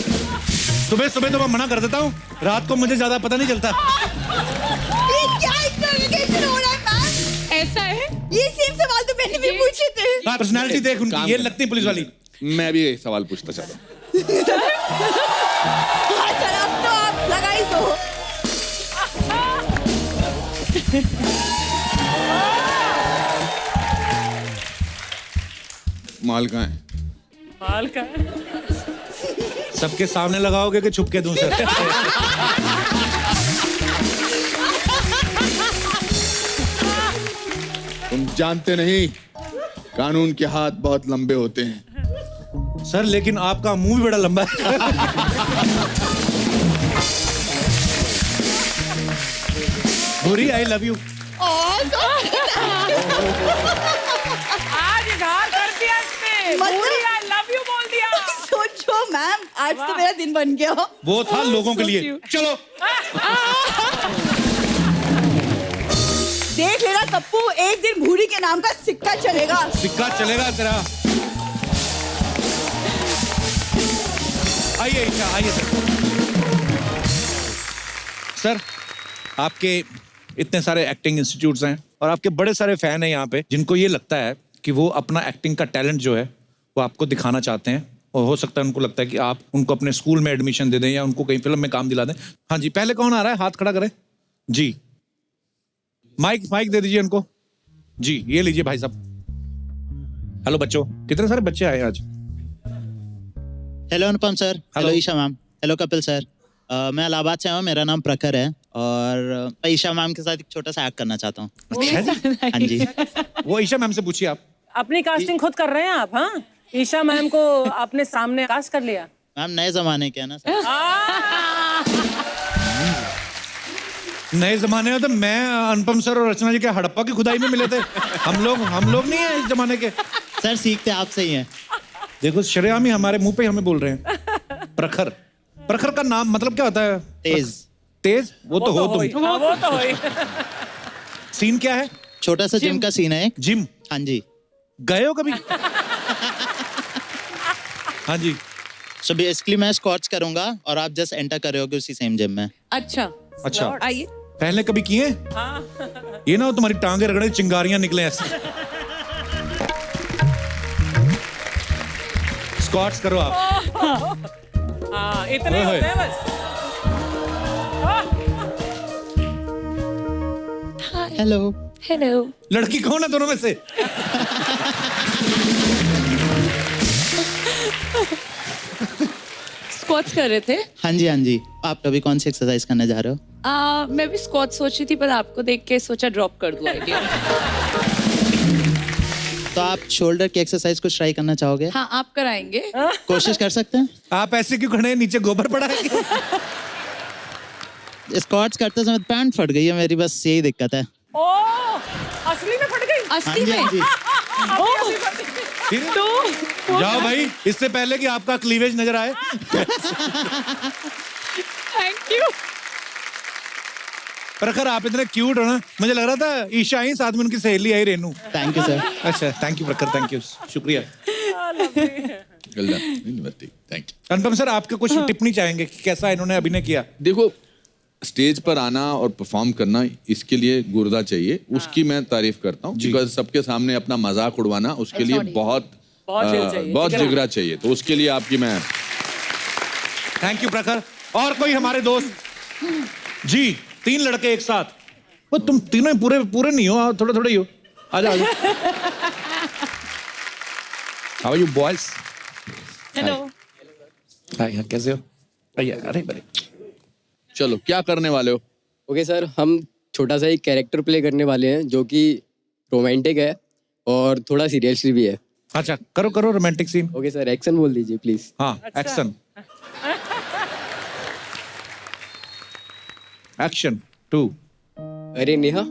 सुबह सुबह तो मैं मना कर देता हूँ, रात को मुझे ज्यादा पता नहीं चलता। ये क्या इंटरोगेशन हो रहा है मैम? ऐसा है? ये सेम सवाल तो मैंने भी पूछे थे। पर्सनालिटी देख उनकी, ये लगती पुलिस वाली। मैं भी यही सवाल पूछता चाहता हूँ। हाँ सर अब तो आप लगा ही दो। माल कहाँ है? माल का है। सबके सामने लगाओगे कि छुप के दूं सर? तुम जानते नहीं कानून के हाथ बहुत लंबे होते हैं। सर लेकिन आपका मुंह भी बड़ा लंबा है। भूरी आई लव यू। आज इजहार कर दिया इसने। मतलब- पूरी I love you बोल दिया। सोचो मैम, आज तो मेरा दिन बन गया। वो था लोगों के लिए। चलो देख लेना कप्पू, एक दिन भूरी के नाम का सिक्का चलेगा। सिक्का चलेगा तेरा। आइए ईशा, आइए सर। आपके इतने सारे एक्टिंग इंस्टीट्यूट्स हैं और आपके बड़े सारे फैन हैं यहाँ पे, जिनको ये लगता है कि वो अपना एक्टिंग का टैलेंट जो है वो आपको दिखाना चाहते हैं, और हो सकता है उनको लगता है कि आप उनको अपने स्कूल में एडमिशन दे दें या उनको कहीं फिल्म में काम दिला दें। हाँ जी, पहले कौन आ रहा है? हाथ खड़ा करें जी। माइक दे दीजिए उनको जी। ये लीजिए भाई साहब। हेलो बच्चों, कितने सारे बच्चे आए आज? Hello Anupam sir. Hello Isha ma'am. Hello Kapil sir. मैं इलाहाबाद से हूँ, मेरा नाम प्रखर है और मैं ईशा मैम के साथ एक छोटा सा एक्ट करना चाहता हूँ। हाँ जी। वो ईशा मैम से पूछिए आप। अपनी कास्टिंग खुद कर रहे हैं आप? हाँ, ईशा मैम को आपने सामने कास्ट कर लिया। मैम नए जमाने के है ना सर। नए जमाने में तो मैं, अनुपम सर और रचना जी के हड़प्पा की खुदाई में मिले थे। हम लोग नहीं है इस जमाने के। सर सीखते आपसे ही हैं। देखो शरेआम ही हमारे मुंह पे हमें बोल रहे हैं। प्रखर का नाम मतलब क्या होता है? तेज। वो तो हो तुम। वो तो हो। सीन क्या है? छोटा सा जिम का सीन है। जिम? हाँ जी। गए हो कभी? हाँ जी। सो बेसिकली मैं स्क्वाट्स करूंगा और आप जस्ट एंटर कर रहे होगे उसी सेम जिम में। अच्छा आइए। पहले कभी किए? ये ना हो तुम्हारी टांगे रगड़े चिंगारियां निकले ऐसे। स्क्वाट्स करो आप। हाँ, इतने होते हैं बस। हेलो। लड़की कौन है दोनों में से? स्क्वाट्स कर रहे थे? हाँ जी। आप कभी कौन सी एक्सरसाइज करने जा रहे हो? मैं भी स्क्वाट सोच रही थी, पर आपको देख के सोचा ड्रॉप कर दूं आइडिया। तो आप शोल्डर की एक्सरसाइज कुछ ट्राई करना चाहोगे? हाँ, आप कराएंगे? कोशिश कर सकते हैं। आप ऐसे क्यों खड़े हैं? नीचे गोबर पड़ा है? स्क्वाट्स करते समय पैंट फट गई है मेरी, बस यही दिक्कत है। ओह, असली में फट गई? असली में? तो जाओ भाई, इससे पहले कि आपका क्लीवेज नजर आए। Thank you. प्रखर आप इतने क्यूट हो ना, मुझे लग रहा था ईशा ही साथ में उनकी सहेली आई रेनू। Thank you sir. अच्छा, thank you Prakhar, thank you, शुक्रिया। Thank you. अनुपम सर, आपके कुछ टिप्पणी चाहेंगे कि कैसा इन्होंने अभिनय किया? देखो, स्टेज पर आना और परफॉर्म करना, इसके लिए गुर्दा चाहिए। उसकी मैं तारीफ करता हूँ, बिकॉज सबके सामने अपना मजाक उड़वाना, उसके लिए बहुत जिगरा चाहिए। तो उसके लिए आपकी मैं थैंक यू प्रखर। और कोई हमारे दोस्त जी? 3 लड़के एक साथ। वो तुम तीनों पूरे नहीं हो, थोड़े थोड़े ही हो। आ जाओ। How are you boys? Hello. Hi, कैसे हो? अरे बड़े। चलो, क्या करने वाले हो? ओके सर, हम छोटा सा एक कैरेक्टर प्ले करने वाले हैं जो कि रोमांटिक है और थोड़ा सीरियस भी है। अच्छा, करो romantic scene. Okay sir, action बोल दीजिए प्लीज। हाँ, एक्शन। एक्शन 2। अरे नेहा,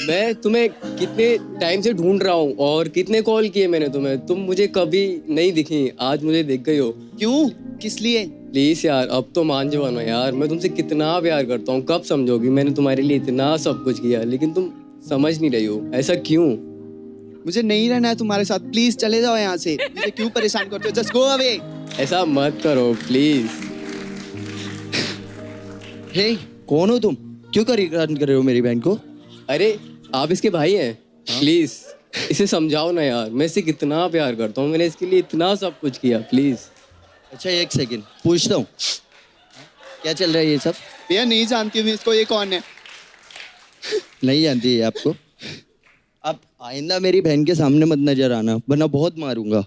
मैं तुम्हें कितने टाइम से ढूंढ रहा हूँ और कितने कॉल किए मैंने तुम्हें, तुम मुझे कभी नहीं दिखी, आज मुझे दिख गई हो। क्यों? किस लिए? प्लीज यार, अब तो मान जाओ ना यार, मैं तुमसे कितना प्यार करता हूँ। कब समझोगी? मैंने तुम्हारे लिए इतना सब कुछ किया, लेकिन तुम समझ नहीं रही हो। ऐसा क्यों? मुझे नहीं रहना है तुम्हारे साथ, प्लीज चले जाओ यहाँ से। मुझे क्यों परेशान करते हो? Just go away. ऐसा मत करो प्लीज। हे, कौन हो तुम? क्यों कर रहे हो मेरी बहन को? अरे आप इसके भाई हैं। प्लीज इसे समझाओ ना यार, मैं इसे कितना प्यार करता हूँ, मैंने इसके लिए इतना सब कुछ किया। प्लीज। अच्छा, एक सेकंड पूछता हूँ, क्या चल रहा है ये सब? भैया नहीं जानती हूँ इसको, ये कौन है? नहीं जानती है आपको? आप आइंदा मेरी बहन के सामने मत नजर आना, वरना बहुत मारूंगा।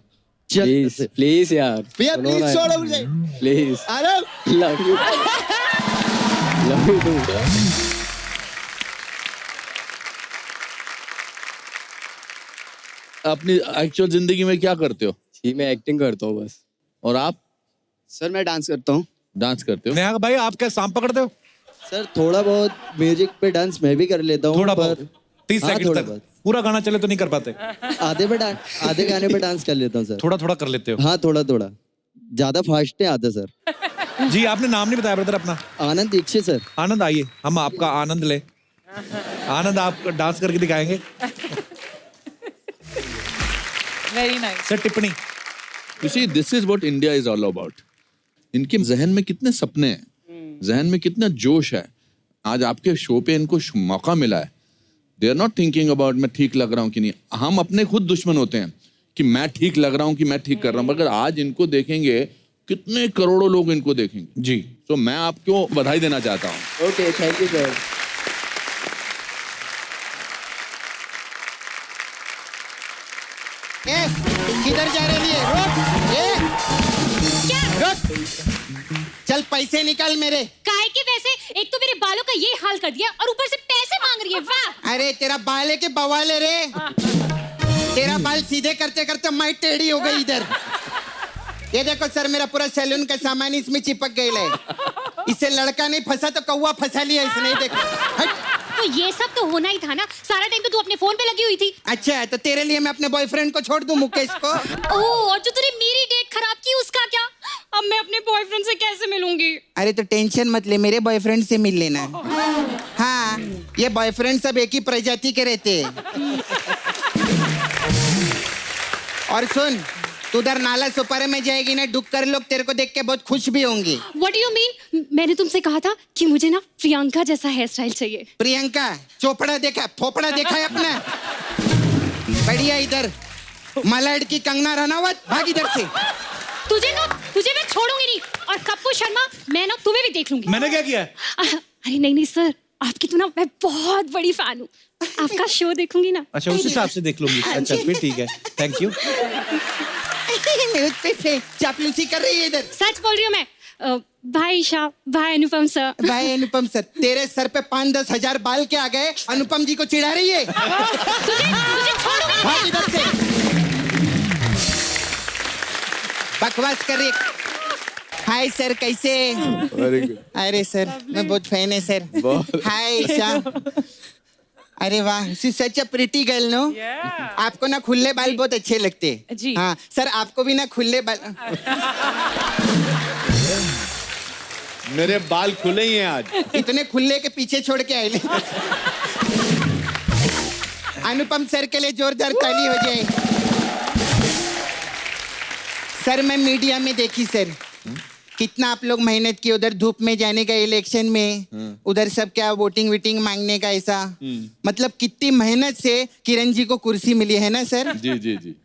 प्लीज प्लीज यार भैया, प्लीज छोड़ो मुझे प्लीज। अरे लव यू टू। अपनी एक्चुअल जिंदगी में क्या करते हो? जी मैं एक्टिंग करता हूँ बस। और आप? सर मैं डांस करता हूँ। डांस करते हो? नेहा भाई आप क्या सांप पकड़ते हो? सर थोड़ा बहुत म्यूजिक पे डांस मैं भी कर लेता हूँ। थोड़ा पर बहुत 30 हाँ, सेकंड थोड़ा तक बहुत। पूरा गाना चले तो नहीं कर पाते? आधे गाने पे डांस कर लेता हूँ सर। थोड़ा थोड़ा कर लेते हो? हाँ थोड़ा थोड़ा, ज्यादा फास्ट नहीं आता सर। जी आपने नाम नहीं बताया ब्रदर अपना? आनंद दीक्षित सर। आनंद आइए हम आपका आनंद ले। आनंद आप डांस करके दिखाएंगे? Very nice. सर टिप्पणी। You see, this is what India is all about. इनके जहन में कितने सपने हैं, जहन में कितना जोश है। आज आपके शो पे इनको मौका मिला है। They are not thinking about मैं ठीक लग रहा हूँ कि नहीं। हम अपने खुद दुश्मन होते हैं कि मैं ठीक लग रहा हूँ कि मैं ठीक कर रहा हूँ। मगर आज इनको देखेंगे कितने करोड़ों लोग इनको देखेंगे जी। तो मैं आपको बधाई देना चाहता हूँ। Okay thank you sir. किधर जा रही है? रुक। चल पैसे निकाल मेरे। काहे के वैसे? एक तो मेरे बालों का ये हाल कर दिया और ऊपर से पैसे मांग रही है। वाह। अरे तेरा बाल है कि बवाल है रे? तेरा बाल सीधे करते करते मैं टेढ़ी हो गई इधर। ये देखो सर मेरा पूरा सैलून का सामान इसमें चिपक गया है। इससे लड़का नहीं फंसा तो कौवा फंसा लिया इसने। देखो तो ये सब तो होना ही था ना। सारा टाइम तो तू अपने फोन पे लगी हुई थी। अच्छा तो तेरे लिए मैं अपने बॉयफ्रेंड को छोड़ दूं, मुकेश को? ओह और जो तूने मेरी डेट खराब की उसका क्या? अब मैं अपने बॉयफ्रेंड से कैसे मिलूंगी? अरे तो टेंशन मत ले, मेरे बॉयफ्रेंड से मिल लेना। हाँ ये बॉयफ्रेंड सब एक ही प्रजाति के रहते हैं। और सुन तू उधर नाला सुपारे में जाएगी ना, डुक्कर लोग तेरे को देख के बहुत खुश भी होंगे। What do you mean? मैंने तुमसे कहा था कि मुझे ना प्रियंका जैसा हेयर स्टाइल चाहिए। प्रियंका चोपड़ा देखा, फोपड़ा देखा है अपना? बढ़िया इधर मलाड की कंगना रनावत, भाग इधर से। तुझे मैं छोड़ूंगी नहीं। और कप्पू शर्मा मैं ना तुम्हें भी देख लूंगी। मैंने क्या किया है? अरे नहीं सर, आपकी तो ना मैं बहुत बड़ी फैन हूँ। आपका शो देखूंगी ना। अच्छा उस हिसाब से देख लूंगी। अच्छा फिर ठीक है, थैंक यू। चापलूसी कर रही है इधर। सच बोल रही हूँ मैं। भाई शाह, भाई अनुपम सर। भाई अनुपम सर, तेरे सर पे 5-10 हजार बाल के आ गए, अनुपम जी को चिढ़ा रही है। तुझे छोड़ूंगी। भाग इधर से। बकवास कर रही। हाय सर कैसे? अरे सर मैं बहुत फैन है सर। हाय शाह। अरे वाह she such a pretty girl no. आपको ना खुले बाल बहुत अच्छे लगते हैं। जी हाँ सर आपको भी ना खुले बाल। मेरे बाल खुले ही हैं आज। इतने खुले के पीछे छोड़ के आए। अनुपम सर के लिए जोरदार ताली हो जाए। सर मैं मीडिया में देखी सर कितना आप लोग मेहनत की उधर धूप में जाने का इलेक्शन में, उधर सब क्या वोटिंग वीटिंग मांगने का ऐसा। मतलब कितनी मेहनत से किरण जी को कुर्सी मिली है ना सर? जी जी जी।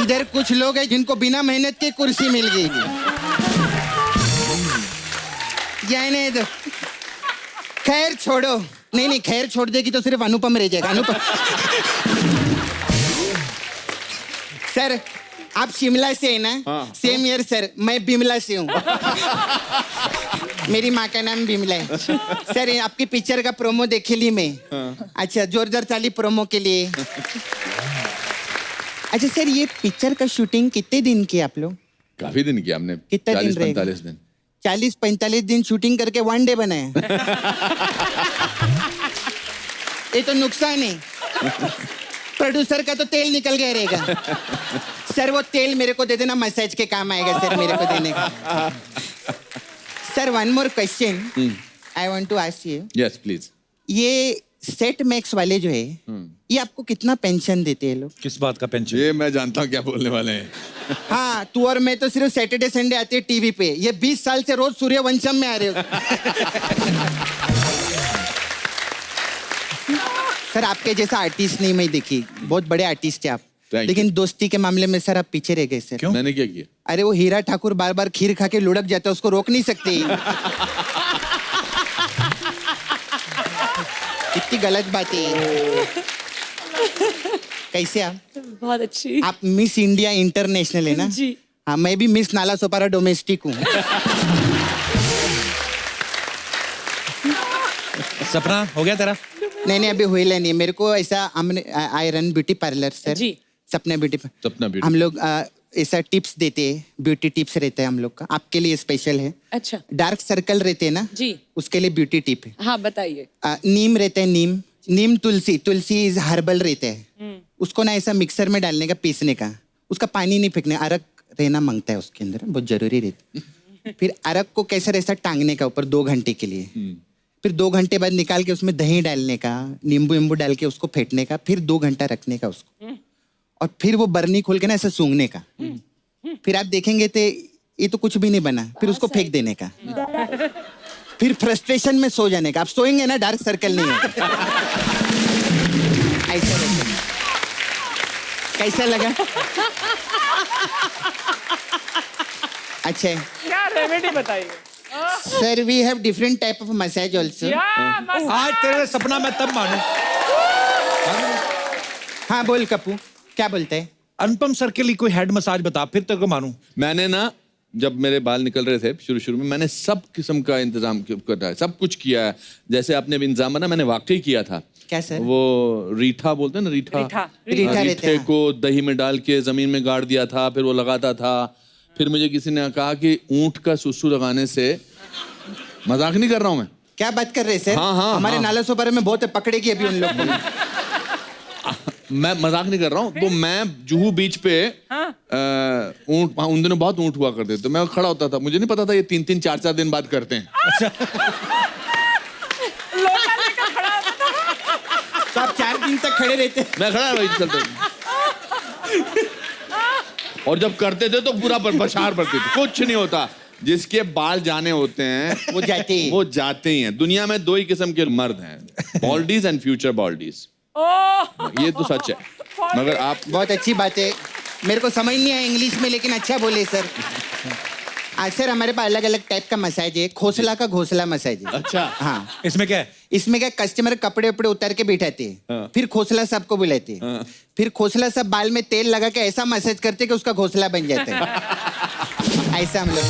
इधर कुछ लोग हैं जिनको बिना मेहनत के कुर्सी मिल गई। जाने दो, खैर छोड़ो। नहीं खैर छोड़ देगी तो सिर्फ अनुपम रह जाएगा। अनुपम सर आप शिमला से है ना? सेम ईयर सर, मैं बिमला से हूँ। मेरी माँ का नाम बिमला है। सर आपकी पिक्चर का प्रोमो देखे ली मैं। अच्छा जोरदार ताली प्रोमो के लिए। अच्छा सर ये पिक्चर का शूटिंग कितने दिन की आप लोग? काफी दिन किया हमने। कितना दिन 40-45 दिन। 40-45 दिन शूटिंग करके 1 डे बनाया। ये तो नुकसान है। प्रोड्यूसर का तो तेल निकल गया रहेगा। सर वो तेल मेरे को दे देना, मसाज के काम आएगा सर मेरे को देने का। Sir one more question I want to ask you. Yes please. ये सेट मैक्स वाले जो है ये आपको कितना पेंशन देते हैं लोग? किस बात का पेंशन? ये मैं जानता हूँ क्या बोलने वाले हैं। हाँ तू और मैं तो सिर्फ सैटरडे संडे आते हैं टीवी पे। ये 20 साल से रोज सूर्यवंशम में आ रहे हो। सर आपके जैसा आर्टिस्ट नहीं मैं देखी, बहुत बड़े आर्टिस्ट है आप। लेकिन दोस्ती के मामले में सर आप पीछे रह गए सर। क्यों? मैंने क्या किया? अरे वो हीरा ठाकुर बार बार खीर खा के लुढ़क जाता है, उसको रोक नहीं सकते। इतनी गलत बात है। कैसे आप? बहुत अच्छी। आप मिस इंडिया इंटरनेशनल है ना? जी हाँ मैं भी मिस नाला सोपारा डोमेस्टिक हूँ। सपना हो गया तेरा? नहीं अभी हुई नहीं मेरे को ऐसा I run beauty parlour sir ji. Sapna beauty सपना ब्यूटी। हम लोग ऐसा टिप्स देते हैं, ब्यूटी टिप्स रहता है हम लोग का, आपके लिए स्पेशल है। अच्छा। डार्क सर्कल रहते हैं ना जी, उसके लिए ब्यूटी टिप है। हाँ बताइए। नीम रहता है, नीम तुलसी इज हर्बल रहते हैं, उसको ना ऐसा मिक्सर में डालने का, पीसने का, उसका पानी नहीं फेंकने, अरक रहना मांगता है उसके अंदर, बहुत जरूरी रहता। फिर अरक को कैसे ऐसा टांगने का ऊपर 2 घंटे के लिए, फिर 2 घंटे बाद निकाल के उसमें दही डालने का, नींबू डाल के उसको फेंटने का, फिर 2 घंटा रखने का उसको, और फिर वो बर्नी खोल के ना ऐसा सूंघने का। फिर आप देखेंगे तो ये तो कुछ भी नहीं बना, फिर उसको फेंक देने का, फिर फ्रस्ट्रेशन में सो जाने का। आप सोएंगे ना डार्क सर्कल नहीं होगा। ऐसा रहता है। कैसा लगा? अच्छा क्या रेमेडी बताइए sir, we have different type of massage also. आज तेरे सपना मैं तब मानू। हाँ बोल कपूर, क्या बोलते हैं? अनुपम सर के लिए कोई हेड मसाज बता, फिर तेरे को मानू। मैंने ना जब मेरे बाल निकल रहे थे शुरू में, मैंने सब किस्म का इंतजाम करा है, सब कुछ किया है। जैसे आपने भी इंतजाम ना, मैंने वाकई किया था। क्या सर? वो रीठा बोलते हैं ना, रीठा रीठे को दही में डाल के जमीन में गाड़ दिया था, फिर वो लगाता था। फिर मुझे किसी ने कहा कि ऊंट का सुसु लगाने से, मजाक नहीं कर रहा हूं मैं। क्या बात कर रहे हैं सर? हाँ, हमारे हाँ। नाला सोपारे में बहुत पकड़ेगी अभी उन लोग को। मैं मजाक नहीं कर रहा हूँ। तो मैं जुहू बीच पे ऊंट, उन दिनों बहुत ऊंट हुआ करते थे, मैं खड़ा होता था, मुझे नहीं पता था ये 3-3, 4-4 दिन बाद करते हैं। तो आप 4 दिन तक खड़े रहते? मैं खड़ा वही चलते। और जब करते थे तो पूरा बशार पड़ती थी, कुछ नहीं होता। जिसके बाल जाने होते हैं वो जाते ही, वो जाते ही हैं। दुनिया में 2 ही किस्म के मर्द हैं, बॉल्डीज एंड फ्यूचर बॉल्डीज। ये तो सच है। मगर आप, बहुत अच्छी बात है, मेरे को समझ नहीं आया इंग्लिश में, लेकिन अच्छा बोले सर। सर हमारे पास अलग अलग टाइप का मसाज है। खोसला का घोसला मसाज है। अच्छा। हाँ, इसमें क्या है? इसमें क्या, कस्टमर कपड़े उपड़े उतार के बिठाते हैं, फिर खोसला साहब को बुलाते हैं, फिर खोसला साहब बाल में तेल लगा के ऐसा मसाज करते कि उसका घोसला बन जाता है। ऐसा हम लोग।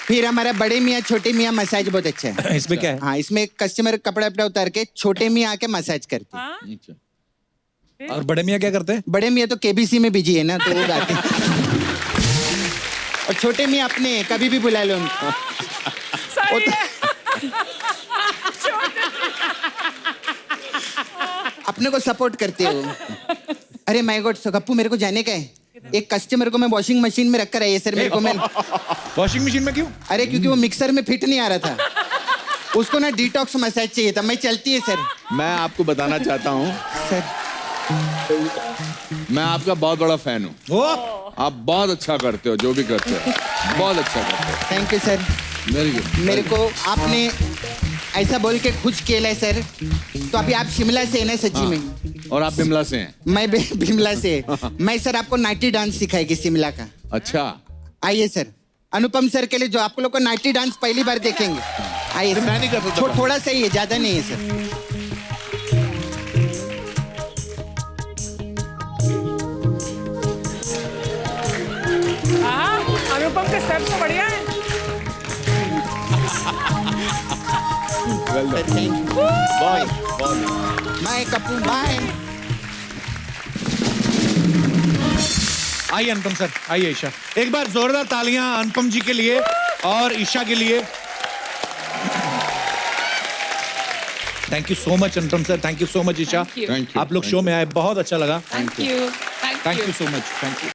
फिर हमारा बड़े मियाँ छोटे मियाँ मसाज बहुत अच्छा है। इसमें क्या है? हाँ, इसमें कस्टमर कपड़ा उपड़ा उतार के छोटे मियाँ आके मसाज करते हैं। और बड़े मियाँ क्या करते हैं? बड़े मियाँ तो केबीसी में बिजी है ना, तो वो गाते हैं। और छोटे मियाँ अपने कभी भी बुला लो उनको। अपने को सपोर्ट करते हो। अरे माय गॉड गप्पू, मेरे को जाने का है। एक कस्टमर को मैं वॉशिंग मशीन में रखकर आई सर। मेरे को मैं वॉशिंग मशीन में क्यों? अरे क्योंकि वो मिक्सर में फिट नहीं आ रहा था, उसको ना डिटॉक्स मसाज चाहिए था। मैं चलती है सर। मैं आपको बताना चाहता हूँ सर, मैं आपका बहुत बड़ा फैन हूँ। आप बहुत अच्छा करते हो, जो भी करते हो बहुत अच्छा करते हो। Thank you sir. Very good. मेरे को आपने ऐसा बोल के खुश किया है सर। तो अभी आप शिमला से है ना सच्ची में? और आप बिमला से हैं? मैं बिमला से। मैं सर आपको नाइटी डांस सिखाएगी शिमला का। अच्छा, आइए सर। अनुपम सर के लिए जो आप लोग को नाइटी डांस पहली बार देखेंगे, आइए सर। मैं नहीं कर सकता। थोड़ा सा ही है, ज्यादा नहीं है सर। अनुपम के स्टेप तो बढ़िया है। Bye Kapoor, bye. आइए अनुपम सर, आइए ईशा। एक बार जोरदार तालियां अनुपम जी के लिए और ईशा के लिए। Thank you so much Anupam sir, thank you so much Esha. Thank you. आप लोग शो में आए, बहुत अच्छा लगा। Thank you. Thank you so much, thank you.